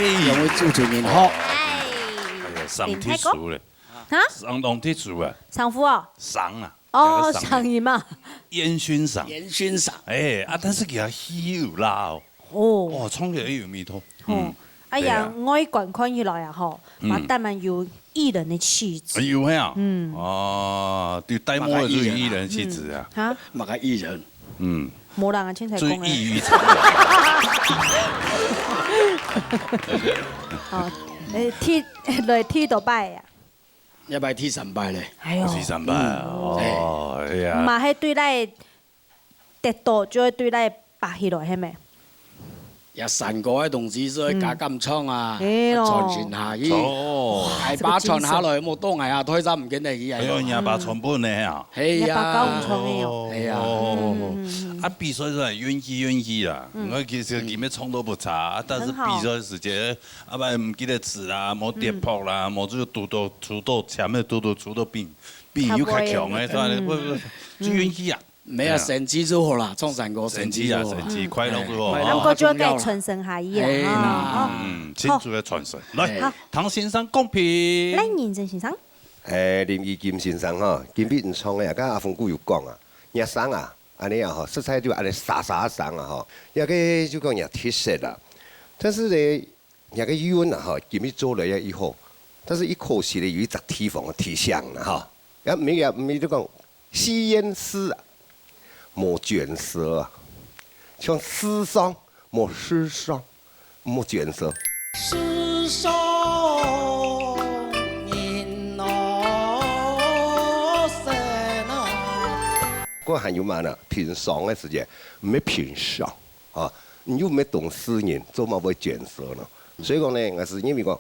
两位主持人好。上铁树嘞，上龙铁树啊，上夫哦，上啊，哦，上瘾嘛，烟熏上，烟熏上，但是佢係油啦，哦，沖嘅一樣味道，哎呀，我一觀看起來啊，嗬，話但係有藝人的氣質，有係對呆毛就有藝人氣質啊，嚇，乜個藝人？冇人啊，青菜講嘅，異於常哦，踢到拜啊！一擺踢神拜咧，踢神拜哦，係啊，唔係係對嚟跌倒，就係對嚟拔起來，係咪？有神過嘅同志所以假金槍啊，傳傳下依，係把傳下來冇多捱下推衫唔見你嘅，係廿八傳半咧啊，係啊，係啊，比賽是很願意啦，我其實佢咩衝都不差，但是比賽時間不然唔記得字啦，冇跌破啦，冇就讀到出到前面讀到比又較強嘅，所以最願意啊。沒有成績就好啦，創神歌成績啊，成績快樂就好。咁個就係傳承下依啊，慶祝嘅傳承。來，唐先生公平。嚟，認真先生。林義劍先生嗬，見邊唔錯嘅，而家阿鳳姑要講啊，日生啊，安尼啊嗬，實際就安尼沙生啊嗬，而家就講日鐵色啦，但是咧，而家語文啊嗬，見邊做嚟以後，但是一可惜咧有一隻地方嘅體象啦嗬，唔係就講吸煙絲啊。莫卷舌啊，像絲桑莫絲桑，莫卷舌。絲桑人我身啊。嗰個還有嘛呢？品爽嘅時間唔係品爽啊，你又唔係懂詩人，做乜會卷舌呢？所以講呢，我是因為講，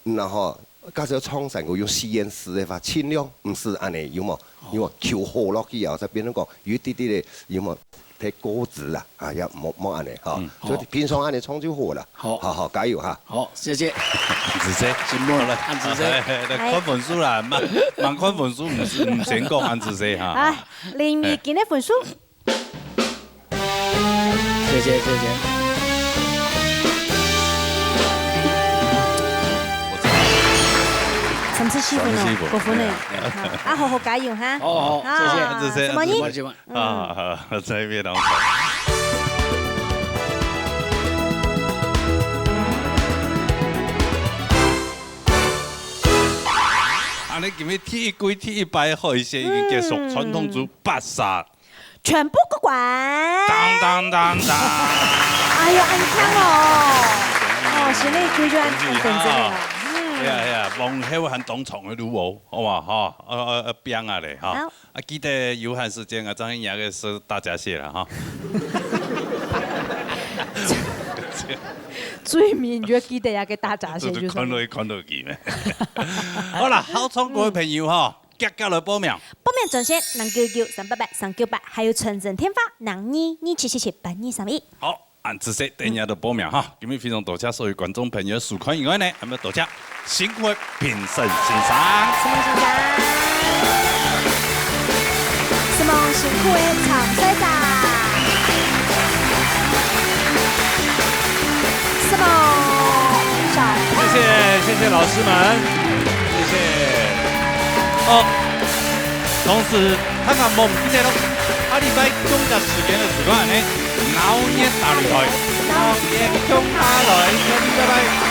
然後假設創神個用吸煙絲嘅話，盡量唔是安尼有冇？因為調好落去後，就變咗講有啲啲咧，有冇睇歌詞啦？啊，又冇安尼嚇，所以平常安尼唱就好啦。好，加油嚇！好，謝謝。子姐，節目啦，安子姐，看本書啦，慢看本書唔先講安子姐嚇。啊，林義健呢本書。謝謝。甚至氣氛哦，過分嘞！啊，好加油哈！好，謝謝，什麼意？在邊度？啊，你見咩踢一擺海鮮已經結束，傳統組8殺，全部過關！當！哎呀，安強哦！是呢句就安強等着啦。係啊，往後還當場嘅路喎，好嘛嚇？變啊咧嚇！記得有限時間啊，張欣雅嘅是大閘蟹啦嚇。最面約記得嘅大閘蟹就是。看到佢咩？好啦，考場各位朋友嚇，夾來報名。報名專線099388398，還有純正天花0227778231。好。按仔細等下就報名哈，今日非常多謝所有觀眾朋友收看以外呢，還要多謝辛苦的評審先生，什麼辛苦的長隊長，什麼謝謝老師們，謝謝。同時看看夢記者咯，下禮拜公假時間的時間呢。鬧熱大擂台，鬧熱衝下來，拜拜。